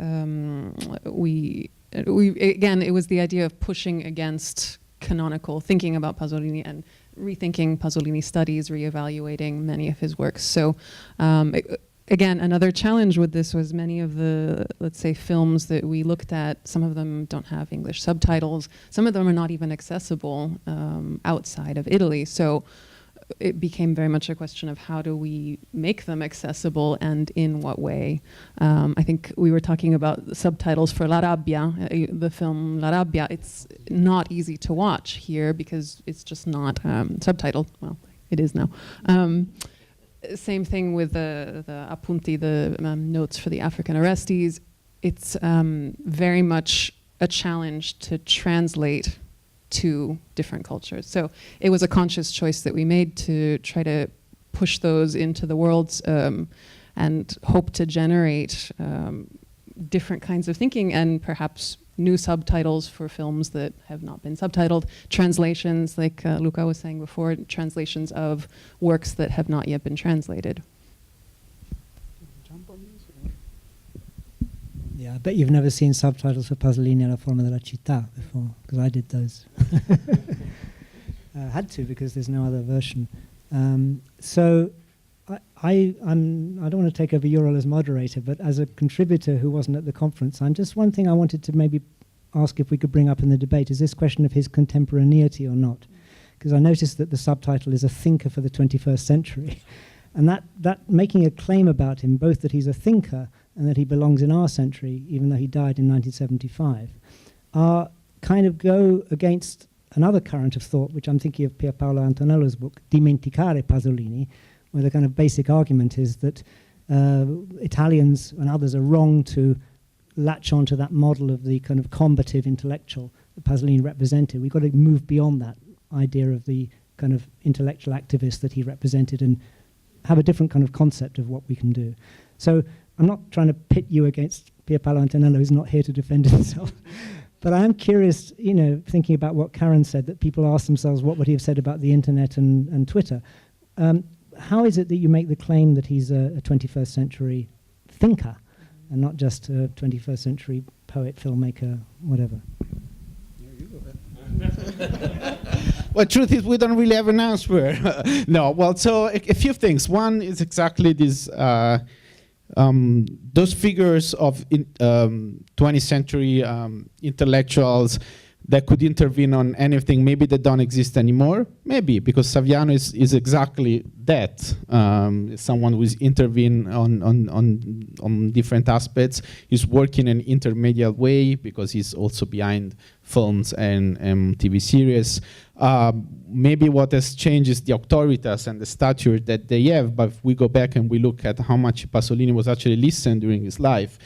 We again, it was the idea of pushing against canonical thinking about Pasolini and rethinking Pasolini studies, reevaluating many of his works. So again, another challenge with this was many of the, let's say, films that we looked at, some of them don't have English subtitles. Some of them are not even accessible outside of Italy. So it became very much a question of how do we make them accessible and in what way. I think we were talking about the subtitles for La Rabbia, the film La Rabbia. It's not easy to watch here because it's just not subtitled. Well, it is now. Same thing with the appunti, the notes for the African arrestees. It's very much a challenge to translate to different cultures. So it was a conscious choice that we made to try to push those into the world and hope to generate different kinds of thinking and perhaps new subtitles for films that have not been subtitled, translations, like Luca was saying before, translations of works that have not yet been translated. Yeah, I bet you've never seen subtitles for Pasolini alla forma della città before, because I did those. Had to, because there's no other version. So I don't want to take over your role as moderator, but as a contributor who wasn't at the conference, one thing I wanted to maybe ask if we could bring up in the debate is this question of his contemporaneity or not. Because I noticed that the subtitle is a thinker for the 21st century. And that making a claim about him, both that he's a thinker and that he belongs in our century, even though he died in 1975, kind of go against another current of thought, which I'm thinking of Pier Paolo Antonello's book, Dimenticare Pasolini, where the kind of basic argument is that Italians and others are wrong to latch onto that model of the kind of combative intellectual that Pasolini represented. We've got to move beyond that idea of the kind of intellectual activist that he represented and have a different kind of concept of what we can do. So I'm not trying to pit you against Pier Paolo Antonello, who's not here to defend himself. But I am curious, thinking about what Karen said, that people ask themselves, what would he have said about the internet and Twitter? How is it that you make the claim that he's a 21st century thinker and not just a 21st century poet, filmmaker, whatever? Well, truth is, we don't really have an answer. No, well, so a few things. One is exactly this, those figures of 20th century intellectuals that could intervene on anything. Maybe they don't exist anymore. Maybe, because Saviano is exactly that. Someone who's intervened on different aspects. He's working in an intermediate way because he's also behind films and TV series. Maybe what has changed is the auctoritas and the stature that they have, but if we go back and we look at how much Pasolini was actually listened during his life,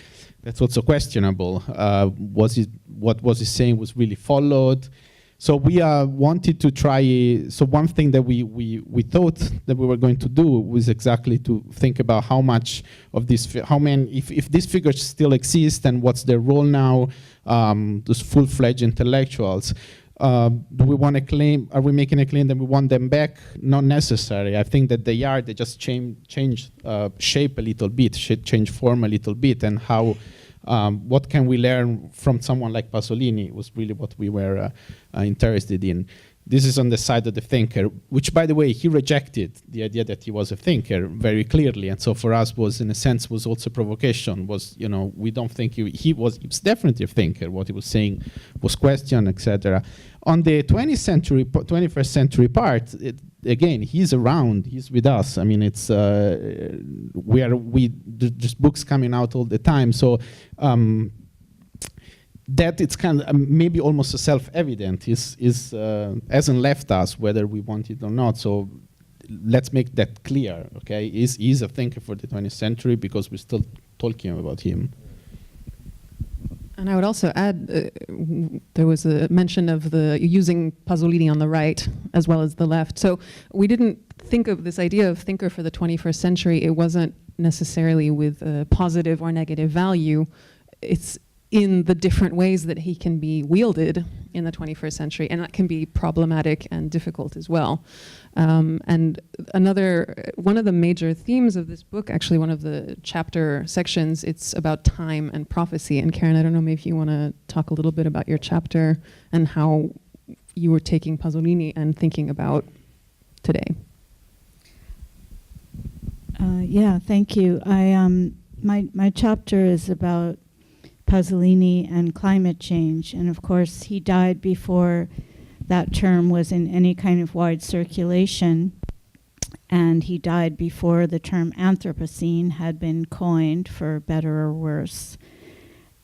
that's also questionable. What was he saying was really followed? So we wanted to try. So one thing that we thought that we were going to do was exactly to think about how much of this, how many, if these figures still exist, and what's their role now? Those full-fledged intellectuals. Do we want to claim? Are we making a claim that we want them back? Not necessary. I think that they are. They just change shape a little bit, change form a little bit, and how. What can we learn from someone like Pasolini was really what we were interested in. This is on the side of the thinker, which, by the way, he rejected the idea that he was a thinker very clearly, and so for us was, in a sense, was also provocation. Was, you know, we don't think he was definitely a thinker. What he was saying was questioned, etc. On the 21st century part, again, he's around, he's with us. I mean, it's there's books coming out all the time. So that it's kind of maybe almost a self-evident. Hasn't left us whether we want it or not. So let's make that clear. Okay, he's a thinker for the 20th century because we're still talking about him. And I would also add, there was a mention of the using Pasolini on the right as well as the left. So we didn't think of this idea of thinker for the 21st century. It wasn't necessarily with a positive or negative value. It's in the different ways that he can be wielded in the 21st century, and that can be problematic and difficult as well. And one of the major themes of this book, actually one of the chapter sections, it's about time and prophecy. And Karen, I don't know, maybe you want to talk a little bit about your chapter and how you were taking Pasolini and thinking about today. Yeah, thank you. My chapter is about Pasolini and climate change, and of course he died before that term was in any kind of wide circulation, and he died before the term Anthropocene had been coined, for better or worse.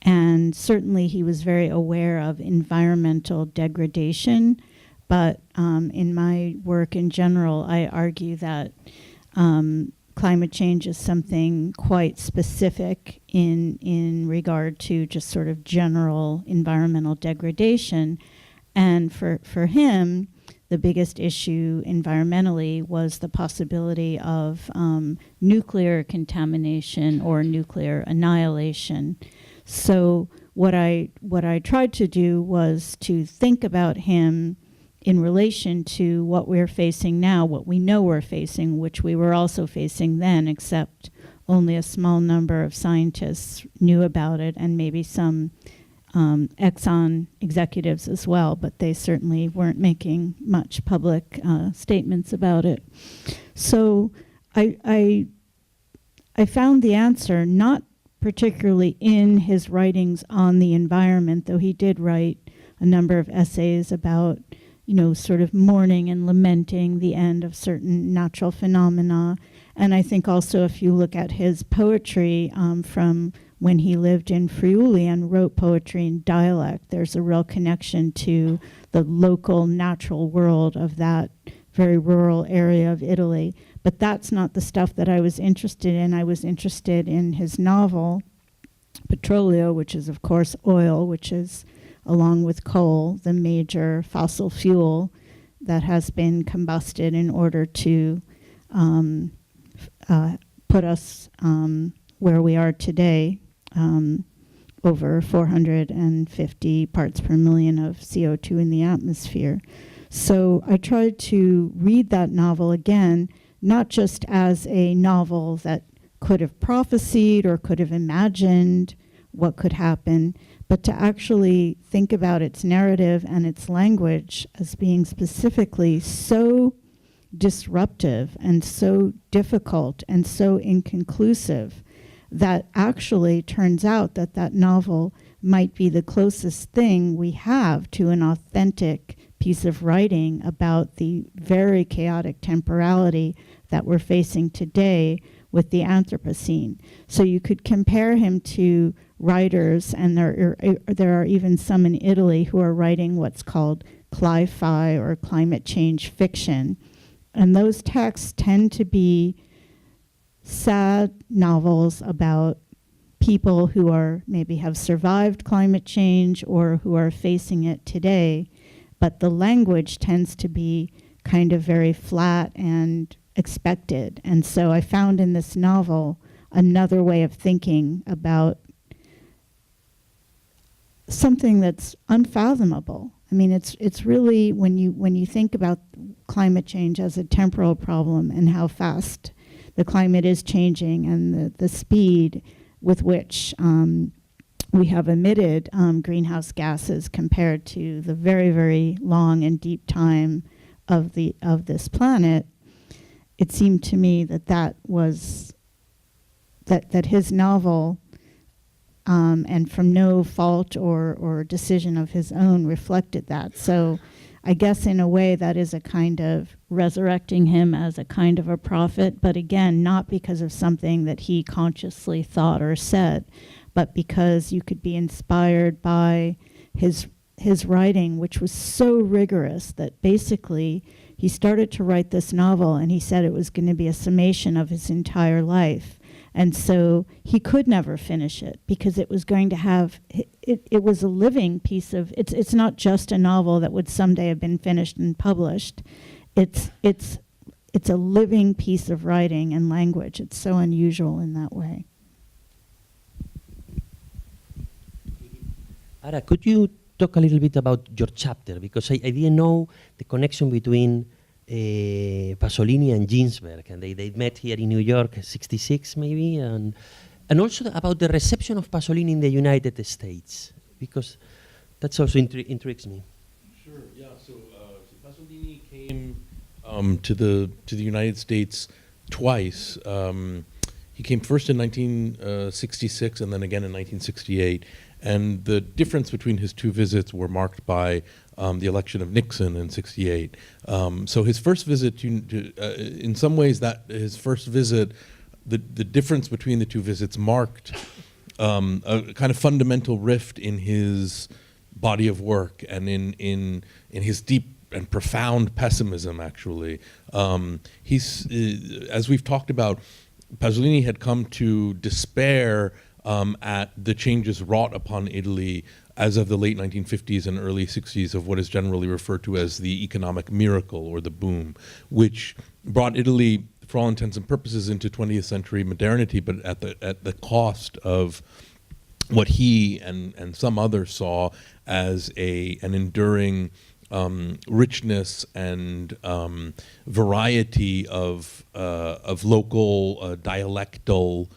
And certainly he was very aware of environmental degradation, but in my work in general, I argue that climate change is something quite specific in regard to just sort of general environmental degradation. And for him, the biggest issue environmentally was the possibility of nuclear contamination or nuclear annihilation. So what I tried to do was to think about him in relation to what we're facing now, what we know we're facing, which we were also facing then, except only a small number of scientists knew about it, and maybe some Exxon executives as well, but they certainly weren't making much public statements about it. So I found the answer not particularly in his writings on the environment, though he did write a number of essays about, you know, sort of mourning and lamenting the end of certain natural phenomena. And I think also if you look at his poetry from when he lived in Friuli and wrote poetry in dialect, there's a real connection to the local natural world of that very rural area of Italy. But that's not the stuff that I was interested in. I was interested in his novel, Petrolio, which is, of course, oil, which is, along with coal, the major fossil fuel that has been combusted in order to put us where we are today, over 450 parts per million of CO2 in the atmosphere. So I tried to read that novel again, not just as a novel that could have prophesied or could have imagined what could happen, but to actually think about its narrative and its language as being specifically so disruptive and so difficult and so inconclusive that actually turns out that that novel might be the closest thing we have to an authentic piece of writing about the very chaotic temporality that we're facing today with the Anthropocene. So you could compare him to writers, and there are even some in Italy who are writing what's called cli-fi or climate change fiction. And those texts tend to be sad novels about people who are maybe have survived climate change or who are facing it today, but the language tends to be kind of very flat and expected. And so I found in this novel another way of thinking about something that's unfathomable. I mean, it's really, when you think about climate change as a temporal problem and how fast the climate is changing and the speed with which we have emitted greenhouse gases compared to the very, very long and deep time of this planet, it seemed to me that his novel, and from no fault or decision of his own, reflected that. So I guess in a way that is a kind of resurrecting him as a kind of a prophet, but again, not because of something that he consciously thought or said, but because you could be inspired by his writing, which was so rigorous that basically he started to write this novel and he said it was going to be a summation of his entire life. And so he could never finish it because it was going to have, it was a living piece of, it's not just a novel that would someday have been finished and published. It's a living piece of writing and language. It's so unusual in that way. Ara, could you talk a little bit about your chapter? Because I didn't know the connection between Pasolini and Ginsberg, and they met here in New York, '66 maybe, and also about the reception of Pasolini in the United States, because that's also intrigues me. Sure. Yeah. So Pasolini came to the United States twice. He came first in 1966 and then again in 1968. And the difference between his two visits were marked by the election of Nixon in '68. So his first visit, in some ways, his first visit, the difference between the two visits marked a kind of fundamental rift in his body of work and in his deep and profound pessimism. Actually, as we've talked about, Pasolini had come to despair at the changes wrought upon Italy as of the late 1950s and early 60s of what is generally referred to as the economic miracle or the boom, which brought Italy, for all intents and purposes, into 20th century modernity, but at the cost of what he and some others saw as an enduring richness and variety of local dialectal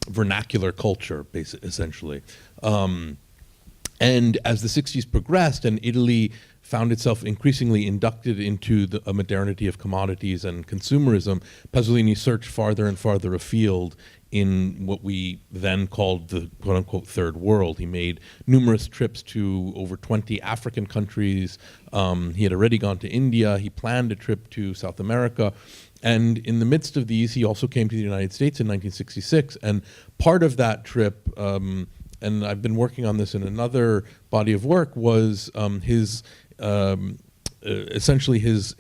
vernacular culture, essentially. And as the 60s progressed and Italy found itself increasingly inducted into a modernity of commodities and consumerism, Pasolini searched farther and farther afield in what we then called the quote-unquote third world. He made numerous trips to over 20 African countries. He had already gone to India. He planned a trip to South America. And in the midst of these, he also came to the United States in 1966. And part of that trip, and I've been working on this in another body of work, was essentially his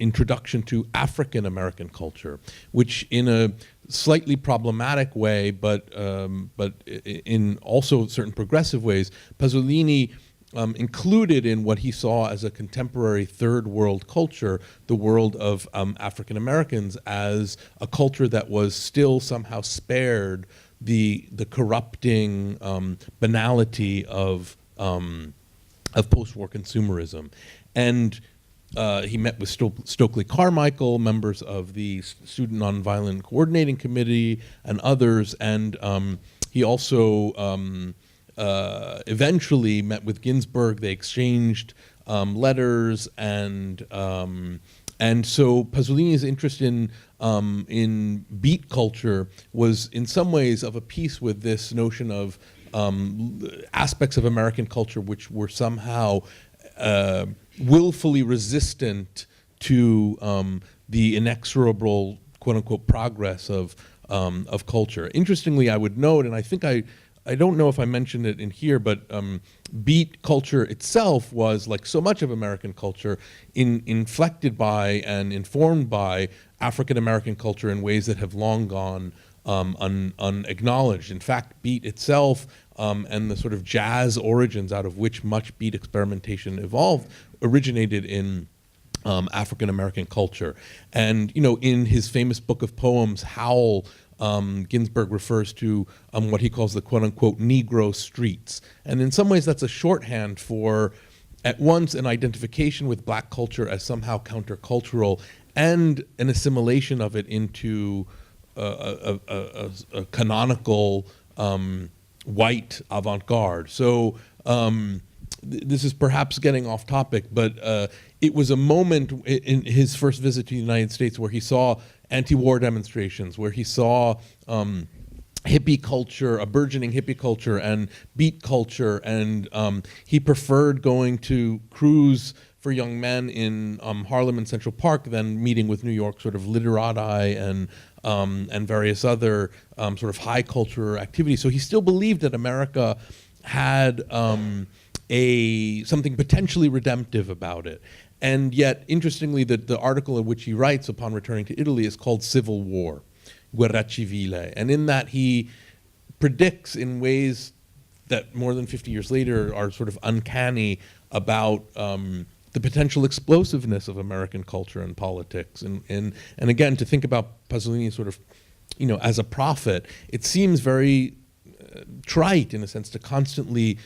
introduction to African American culture, which in a slightly problematic way, but in also certain progressive ways, Pasolini included in what he saw as a contemporary third world culture, the world of African Americans, as a culture that was still somehow spared the corrupting banality of post-war consumerism. And he met with Stokely Carmichael, members of the Student Nonviolent Coordinating Committee, and others. And he also eventually met with Ginsberg. They exchanged letters, and so Pasolini's interest in beat culture was in some ways of a piece with this notion of aspects of American culture which were somehow willfully resistant to the inexorable quote-unquote progress of culture. Interestingly, I would note, and I think I don't know if I mentioned it in here, but beat culture itself was, like so much of American culture, inflected by and informed by African American culture in ways that have long gone unacknowledged. In fact, beat itself and the sort of jazz origins out of which much beat experimentation evolved originated in African American culture. And in his famous book of poems, Howl, Ginsberg refers to what he calls the quote-unquote Negro streets. And in some ways that's a shorthand for at once an identification with black culture as somehow countercultural and an assimilation of it into a canonical white avant-garde. So this is perhaps getting off topic, but it was a moment in his first visit to the United States where he saw anti-war demonstrations, where he saw hippie culture, a burgeoning hippie culture and beat culture, and he preferred going to cruise for young men in Harlem and Central Park than meeting with New York sort of literati and various other sort of high culture activities. So he still believed that America had something potentially redemptive about it. And yet, interestingly, the article in which he writes upon returning to Italy is called Civil War, Guerra Civile. And in that he predicts in ways that more than 50 years later are sort of uncanny about the potential explosiveness of American culture and politics. And again, to think about Pasolini sort of, as a prophet, it seems very trite in a sense to constantly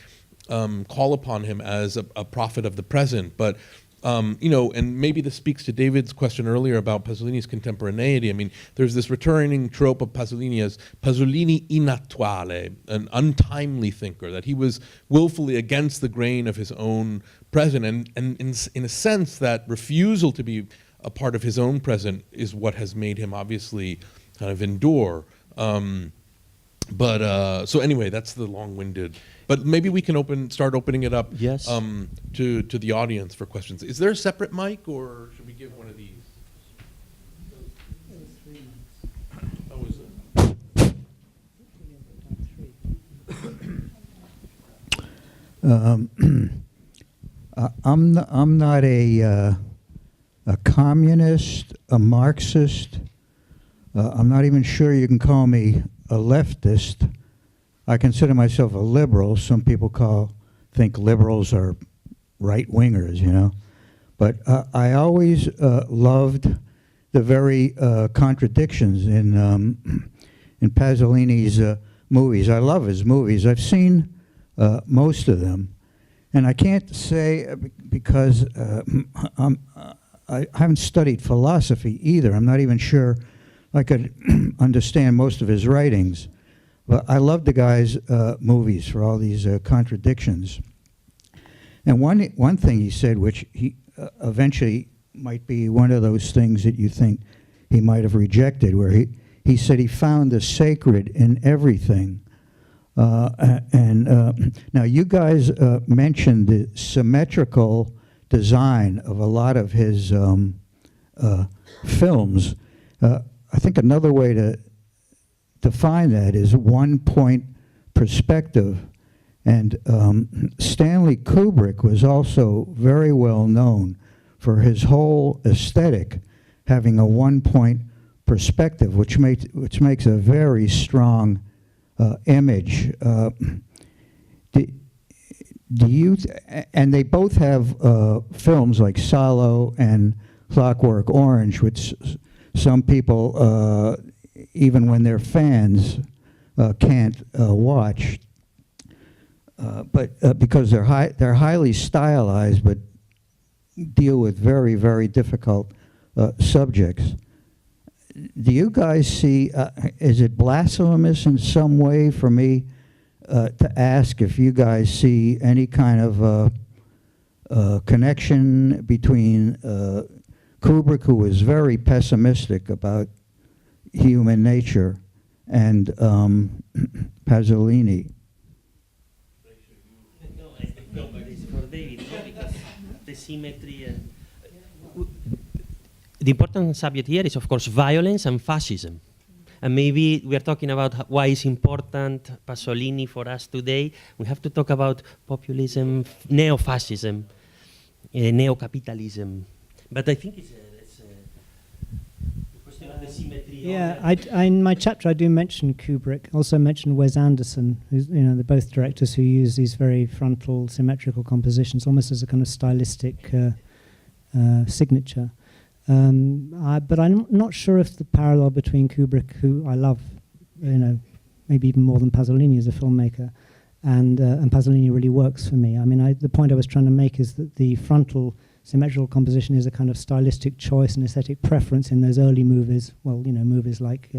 call upon him as a prophet of the present. But and maybe this speaks to David's question earlier about Pasolini's contemporaneity. I mean, there's this returning trope of Pasolini as Pasolini inattuale, an untimely thinker, that he was willfully against the grain of his own present. And in a sense, that refusal to be a part of his own present is what has made him obviously kind of endure. So anyway, that's the long-winded. But maybe we can start opening it up to the audience for questions. Is there a separate mic, or should we give one of these? Oh, is it? I'm not a communist, a Marxist. I'm not even sure you can call me a leftist. I consider myself a liberal. Some people think liberals are right-wingers, But I always loved the very contradictions in Pasolini's movies. I love his movies. I've seen most of them. And I can't say, because I haven't studied philosophy either. I'm not even sure I could understand most of his writings. But I love the guy's movies for all these contradictions. And one thing he said, which he eventually might be one of those things that you think he might have rejected, where he said he found the sacred in everything. Now you guys mentioned the symmetrical design of a lot of his films. I think another way to define that is one-point perspective. And Stanley Kubrick was also very well known for his whole aesthetic having a one-point perspective, which makes a very strong image. Do you? And they both have films like Salo and Clockwork Orange, which some people, even when they're fans, can't watch. But because they're highly stylized, but deal with very, very difficult subjects. Do you guys see? Is it blasphemous in some way for me to ask if you guys see any kind of connection between Kubrick, who was very pessimistic about human nature, and Pasolini. The symmetry and the important subject here is, of course, violence and fascism. And maybe we are talking about why is important Pasolini for us today. We have to talk about populism, neo-fascism, neo-capitalism. But I think it's a question of the symmetry. Yeah, in my chapter I do mention Kubrick. Also mention Wes Anderson, who's, they're both directors who use these very frontal, symmetrical compositions, almost as a kind of stylistic signature. But I'm not sure if the parallel between Kubrick, who I love, maybe even more than Pasolini as a filmmaker, and Pasolini really works for me. I mean, the point I was trying to make is that the frontal symmetrical composition is a kind of stylistic choice and aesthetic preference in those early movies. Well, movies like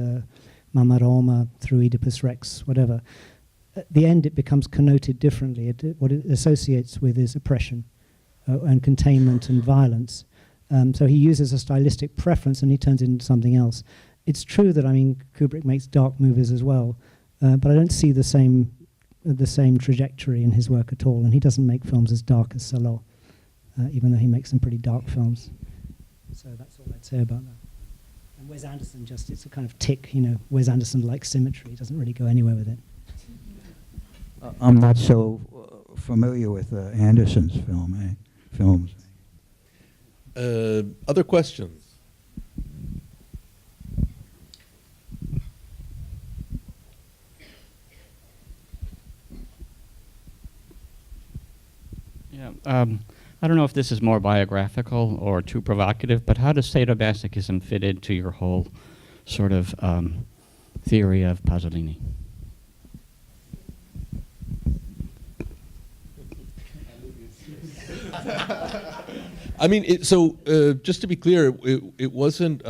Mamma Roma, through Oedipus Rex, whatever. At the end, it becomes connoted differently. What it associates with is oppression and containment and violence. So he uses a stylistic preference and he turns it into something else. It's true that, Kubrick makes dark movies as well, but I don't see the same trajectory in his work at all, and he doesn't make films as dark as Salo, even though he makes some pretty dark films. So that's all I'd say about that. And Wes Anderson, it's a kind of tick, Wes Anderson likes symmetry, he doesn't really go anywhere with it. I'm not so familiar with Anderson's films. Other questions? Yeah, I don't know if this is more biographical or too provocative, but how does sadomasochism fit into your whole sort of theory of Pasolini? Just to be clear, it wasn't,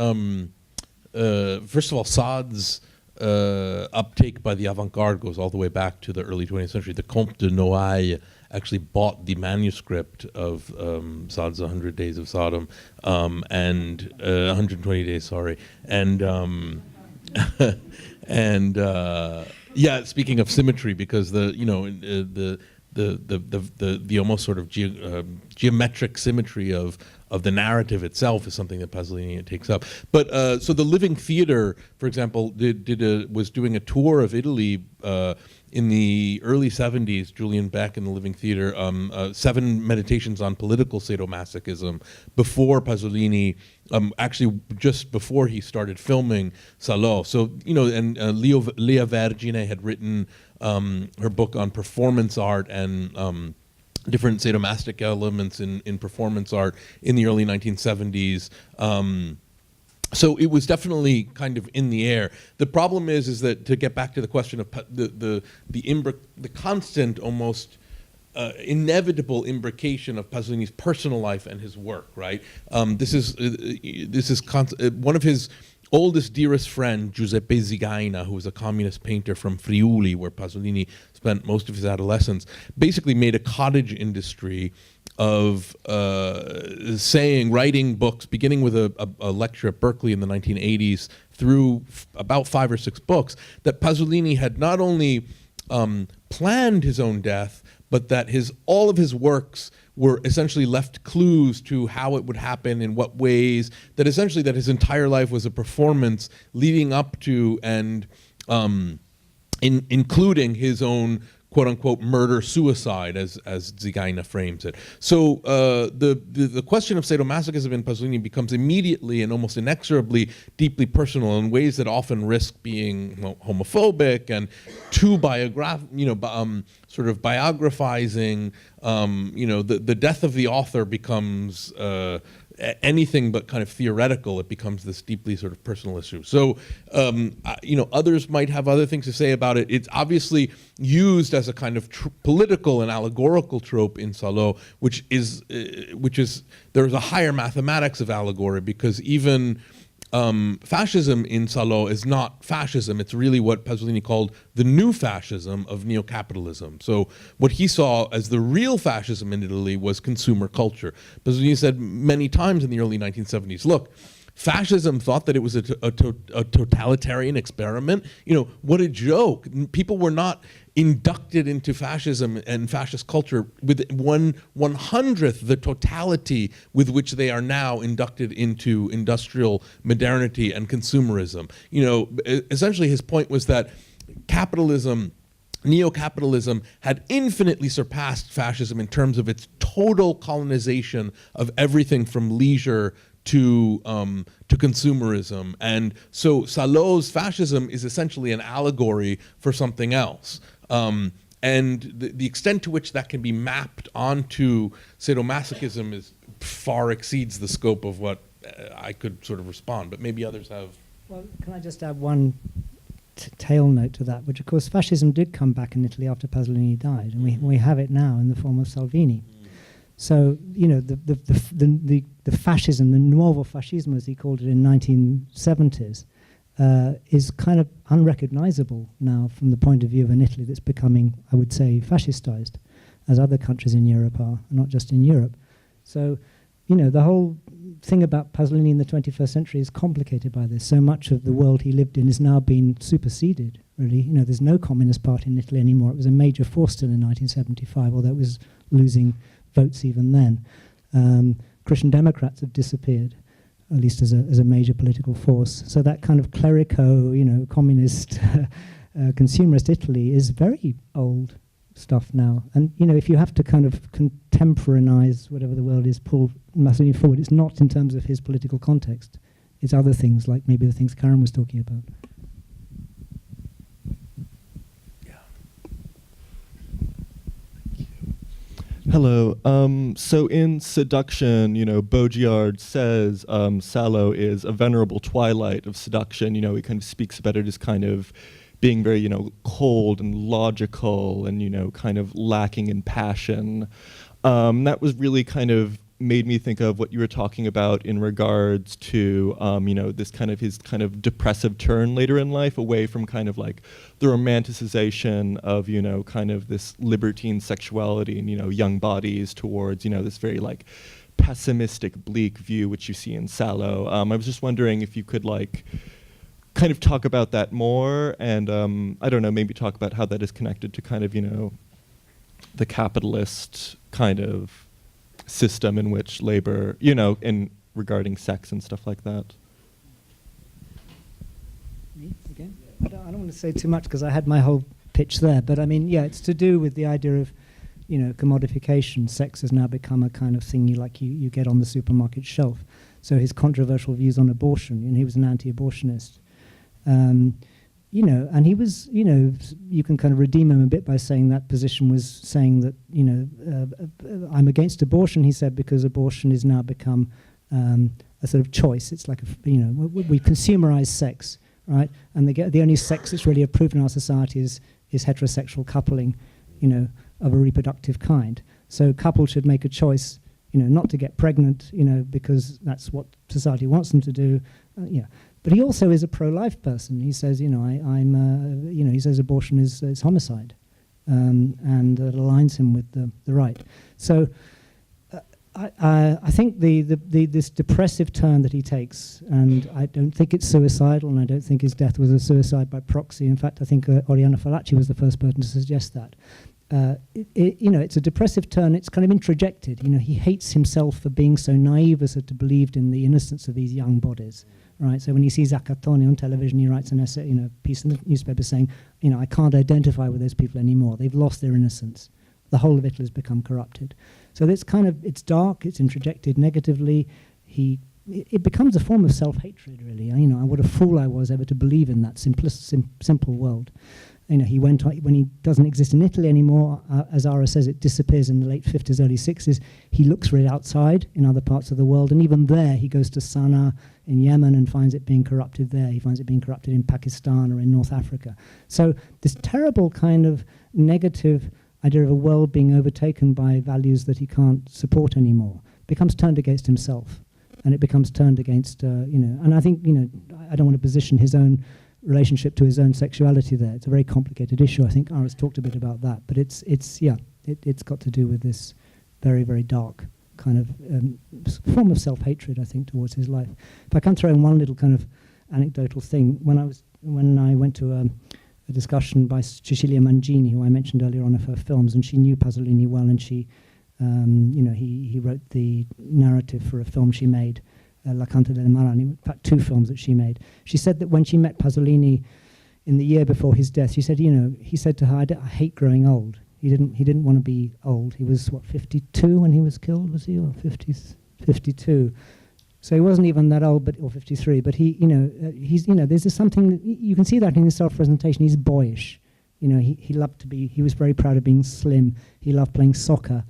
first of all, Sade's uptake by the avant-garde goes all the way back to the early 20th century. The Comte de Noailles actually bought the manuscript of Sade's 100 Days of Sodom, and 120 Days, sorry. And speaking of symmetry, because the almost sort of geometric symmetry of the narrative itself is something that Pasolini takes up. But so the Living Theatre, for example, was doing a tour of Italy in the early 70s. Julian Beck and the Living Theatre, 7 meditations on political sadomasochism before Pasolini, actually just before he started filming Salo. So and Lea Vergine had written her book on performance art and different sadomastic elements in performance art in the early 1970s. So it was definitely kind of in the air. The problem is that, to get back to the question of the constant, almost inevitable imbrication of Pasolini's personal life and his work, right? This is one of his oldest, dearest friend, Giuseppe Zigaina, who was a communist painter from Friuli, where Pasolini spent most of his adolescence, basically made a cottage industry of writing books, beginning with a lecture at Berkeley in the 1980s through about 5 or 6 books, that Pasolini had not only planned his own death, but that all of his works were essentially left clues to how it would happen, in what ways, that essentially that his entire life was a performance leading up to and including his own quote-unquote murder-suicide, as Zigaina frames it. So the question of sadomasochism in Pasolini becomes immediately and almost inexorably deeply personal in ways that often risk being homophobic and too sort of biographizing. The death of the author becomes anything but kind of theoretical. It becomes this deeply sort of personal issue. So, others might have other things to say about it. It's obviously used as a kind of political and allegorical trope in Salo, which is there's a higher mathematics of allegory, because even fascism in Salo is not fascism. It's really what Pasolini called the new fascism of neo-capitalism. So what he saw as the real fascism in Italy was consumer culture. Pasolini said many times in the early 1970s, look, fascism thought that it was a totalitarian experiment. You know, what a joke. People were not inducted into fascism and fascist culture with 1/100th the totality with which they are now inducted into industrial modernity and consumerism. You know, essentially his point was that capitalism, neo-capitalism, had infinitely surpassed fascism in terms of its total colonization of everything from leisure to consumerism. And so Salo's fascism is essentially an allegory for something else. And the extent to which that can be mapped onto sadomasochism far exceeds the scope of what I could sort of respond, but maybe others have. Well, can I just add one tail note to that, which of course fascism did come back in Italy after Pasolini died, and we have it now in the form of Salvini. So, you know, the fascism, the nuovo fascismo, as he called it in 1970s, is kind of unrecognizable now from the point of view of an Italy that's becoming, I would say, fascistized, as other countries in Europe are, not just in Europe. So, you know, the whole thing about Pasolini in the 21st century is complicated by this. So much of the world he lived in has now been superseded, really. You know, there's no Communist Party in Italy anymore. It was a major force still in 1975, although it was losing votes even then. Christian Democrats have disappeared, at least as a major political force. So that kind of clerico, you know, communist, consumerist Italy is very old stuff now. And, you know, if you have to kind of contemporanize whatever the world is, pull Pasolini forward, it's not in terms of his political context. It's other things, like maybe the things Karen was talking about. Hello. So in Seduction, you know, Baudrillard says Salo is a venerable twilight of seduction. You know, he kind of speaks about it as kind of being very, you know, cold and logical and, you know, kind of lacking in passion. That was really kind of made me think of what you were talking about in regards to, you know, this kind of his kind of depressive turn later in life away from kind of like the romanticization of, you know, kind of this libertine sexuality and, you know, young bodies towards, you know, this very like pessimistic, bleak view which you see in Salo. I was just wondering if you could like kind of talk about that more and, I don't know, maybe talk about how that is connected to kind of, you know, the capitalist kind of system in which labor, you know, in regarding sex and stuff like that. Me again? I don't want to say too much because I had my whole pitch there, but I mean, yeah, it's to do with the idea of, you know, commodification. Sex has now become a kind of thing you get on the supermarket shelf. So his controversial views on abortion, and he was an anti-abortionist. You know, and he was, you know, you can kind of redeem him a bit by saying that position was saying that, you know, I'm against abortion, he said, because abortion has now become a sort of choice. It's like, you know, we consumerize sex, right? And the only sex that's really approved in our society is heterosexual coupling, you know, of a reproductive kind. So couples should make a choice, you know, not to get pregnant, you know, because that's what society wants them to do, yeah. But he also is a pro-life person. He says, you know, you know, he says abortion is homicide, and it aligns him with the right. So I think this depressive turn that he takes, and I don't think it's suicidal, and I don't think his death was a suicide by proxy. In fact, I think Oriana Fallaci was the first person to suggest that. You know, it's a depressive turn. It's kind of introjected. You know, he hates himself for being so naive as to believed in the innocence of these young bodies. Right, so when he sees Zaccattoni on television, he writes an essay, you know, piece in the newspaper saying, you know, I can't identify with those people anymore. They've lost their innocence. The whole of Italy has become corrupted. So it's kind of, it's dark, it's introjected negatively. It becomes a form of self-hatred, really. You know, what a fool I was ever to believe in that simple world. You know, he went on, when he doesn't exist in Italy anymore, as Ara says, it disappears in the late 50s, early 60s. He looks for it outside in other parts of the world, and even there he goes to Sana'a in Yemen and finds it being corrupted there. He finds it being corrupted in Pakistan or in North Africa. So this terrible kind of negative idea of a world being overtaken by values that he can't support anymore becomes turned against himself. and it becomes turned against, and I think, I don't want to position his own relationship to his own sexuality there. It's a very complicated issue. I think Aris talked a bit about that, but it's got to do with this very, very dark kind of form of self-hatred, I think, towards his life. If I can throw in one little kind of anecdotal thing, when I went to a discussion by Cecilia Mangini, who I mentioned earlier on, of her films, and she knew Pasolini well, and she, he wrote the narrative for a film she made, La Canta delle Marani, in fact 2 films that she made. She said that when she met Pasolini in the year before his death, she said, he said to her, I hate growing old. He didn't want to be old. He was, 52 when he was killed, was he? Or 52. So he wasn't even that old, or 53. But he, there's just something, you can see that in his self-presentation. He's boyish. He loved to be, he was very proud of being slim. He loved playing soccer.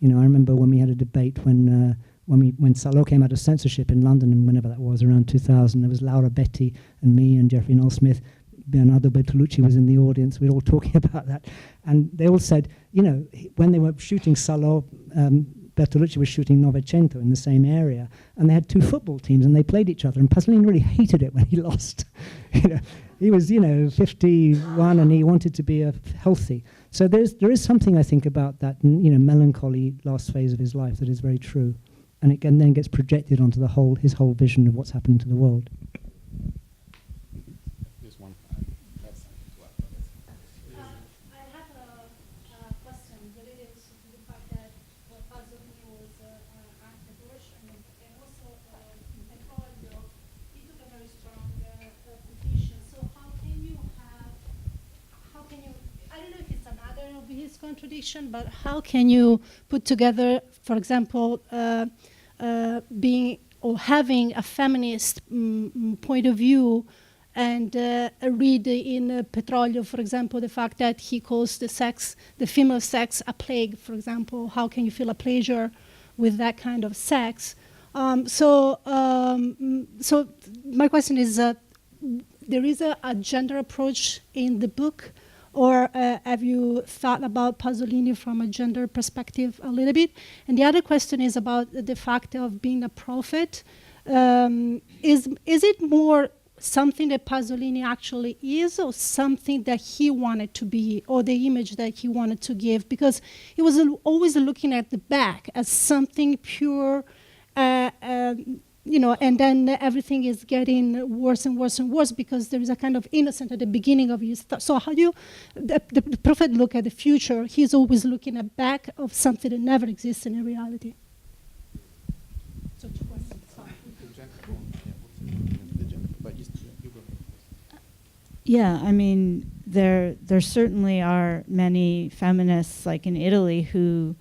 I remember when we had a debate when Salo came out of censorship in London, and whenever that was, around 2000, there was Laura Betti and me and Jeffrey Noel Smith. Bernardo Bertolucci was in the audience. We were all talking about that. And they all said, when they were shooting Salo, Bertolucci was shooting Novecento in the same area. And they had 2 football teams, and they played each other. And Pasolini really hated it when he lost. He was, 51, and he wanted to be healthy. So there is something, I think, about that, melancholy last phase of his life that is very true. And it then gets projected onto his whole vision of what's happening to the world. Contradiction, but how can you put together, for example, being or having a feminist point of view and read in Petrolio, for example, the fact that he calls the female sex a plague, for example. How can you feel a pleasure with that kind of sex? So my question is, there is a gender approach in the book, or have you thought about Pasolini from a gender perspective a little bit? And the other question is about the fact of being a prophet. Is it more something that Pasolini actually is, or something that he wanted to be, or the image that he wanted to give? Because he was always looking at the back as something pure, and then everything is getting worse and worse and worse because there is a kind of innocence at the beginning of his thought. So how do the prophet look at the future? He's always looking at back of something that never exists in reality. So 2 questions. Yeah, I mean, there certainly are many feminists, like in Italy, who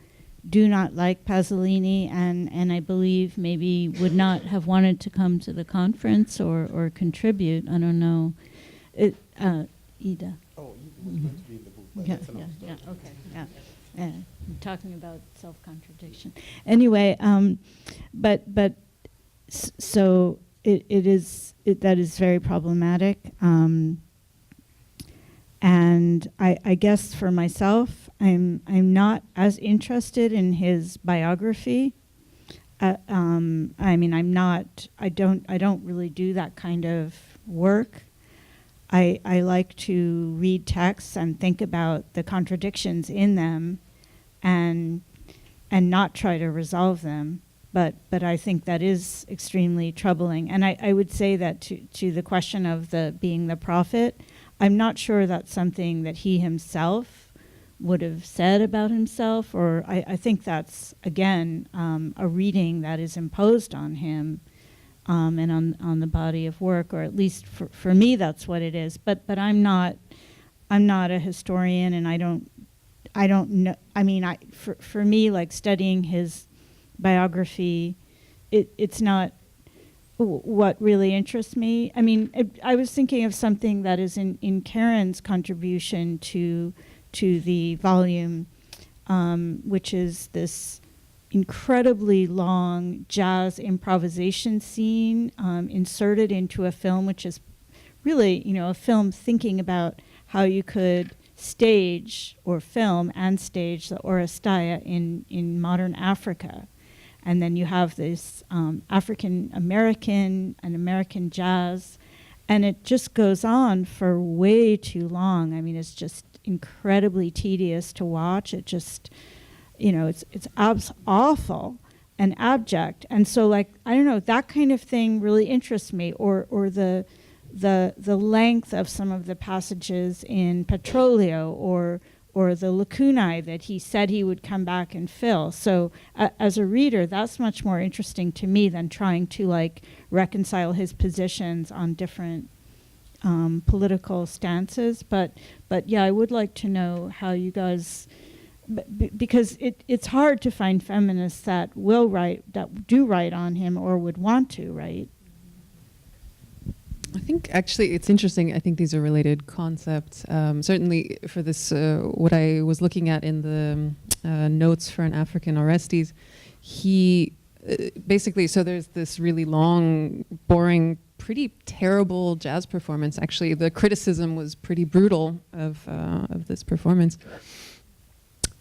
do not like Pasolini, and I believe maybe would not have wanted to come to the conference or contribute. I don't know. Ida. Oh, you were going to be in the book. Okay, I'm talking about self-contradiction. Anyway, so that is very problematic. And I guess for myself, I'm not as interested in his biography. I mean, I don't really do that kind of work. I like to read texts and think about the contradictions in them, and not try to resolve them. But I think that is extremely troubling. And I would say that to the question of being the prophet, I'm not sure that's something that he himself would have said about himself, or I think that's, again, a reading that is imposed on him and on the body of work, or at least for me that's what it is. But I'm not a historian, and I don't know. I mean, for me, like studying his biography, it's not what really interests me. I mean, I was thinking of something that is in Karen's contribution to the volume, which is this incredibly long jazz improvisation scene inserted into a film, which is really, a film thinking about how you could stage or film and stage the Oresteia in modern Africa. and then you have this African American and American jazz, and it just goes on for way too long. I mean, it's just incredibly tedious to watch. It just, it's awful and abject. And so, like, I don't know, that kind of thing really interests me, or the length of some of the passages in Petrolio, or the lacunae that he said he would come back and fill. So as a reader, that's much more interesting to me than trying to like reconcile his positions on different political stances. But yeah, I would like to know how you guys, because it's hard to find feminists that do write on him or would want to, right? I think actually it's interesting. I think these are related concepts. Certainly for this, what I was looking at in the notes for an African Orestes, he basically, so there's this really long, boring, pretty terrible jazz performance. Actually, the criticism was pretty brutal of this performance.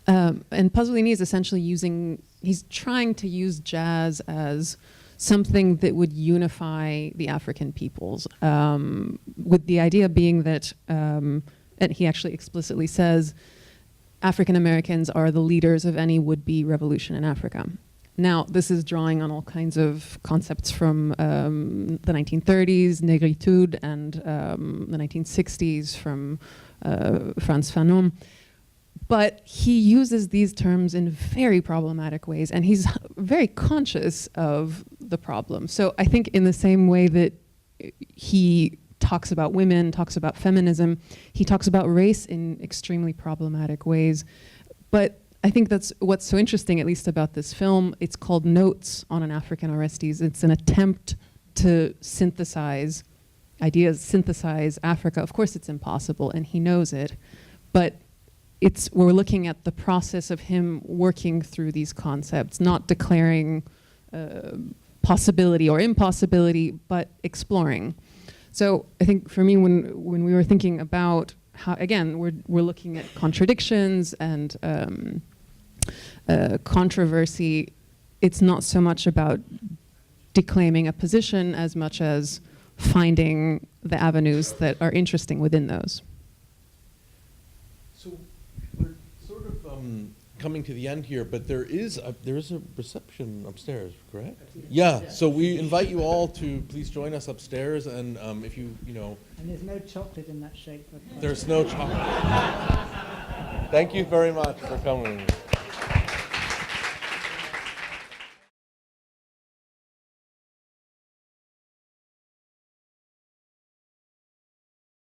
And Pasolini is essentially he's trying to use jazz as something that would unify the African peoples, with the idea being that, and he actually explicitly says, African Americans are the leaders of any would-be revolution in Africa. Now, this is drawing on all kinds of concepts from the 1930s, negritude, and the 1960s from Frantz Fanon. But he uses these terms in very problematic ways, and he's very conscious of the problem. So I think in the same way that he talks about women, talks about feminism, he talks about race in extremely problematic ways. But I think that's what's so interesting, at least about this film. It's called Notes on an African Orestes. It's an attempt to synthesize ideas, synthesize Africa. Of course it's impossible, and he knows it, but we're looking at the process of him working through these concepts, not declaring possibility or impossibility, but exploring. So I think for me, when we were thinking about how, again, we're looking at contradictions and controversy, it's not so much about declaiming a position as much as finding the avenues that are interesting within those. So we're sort of coming to the end here, but there is a reception upstairs, correct? Yeah. So we invite you all to please join us upstairs, and if you know. And there's no chocolate in that shake. There's no chocolate. Thank you very much for coming.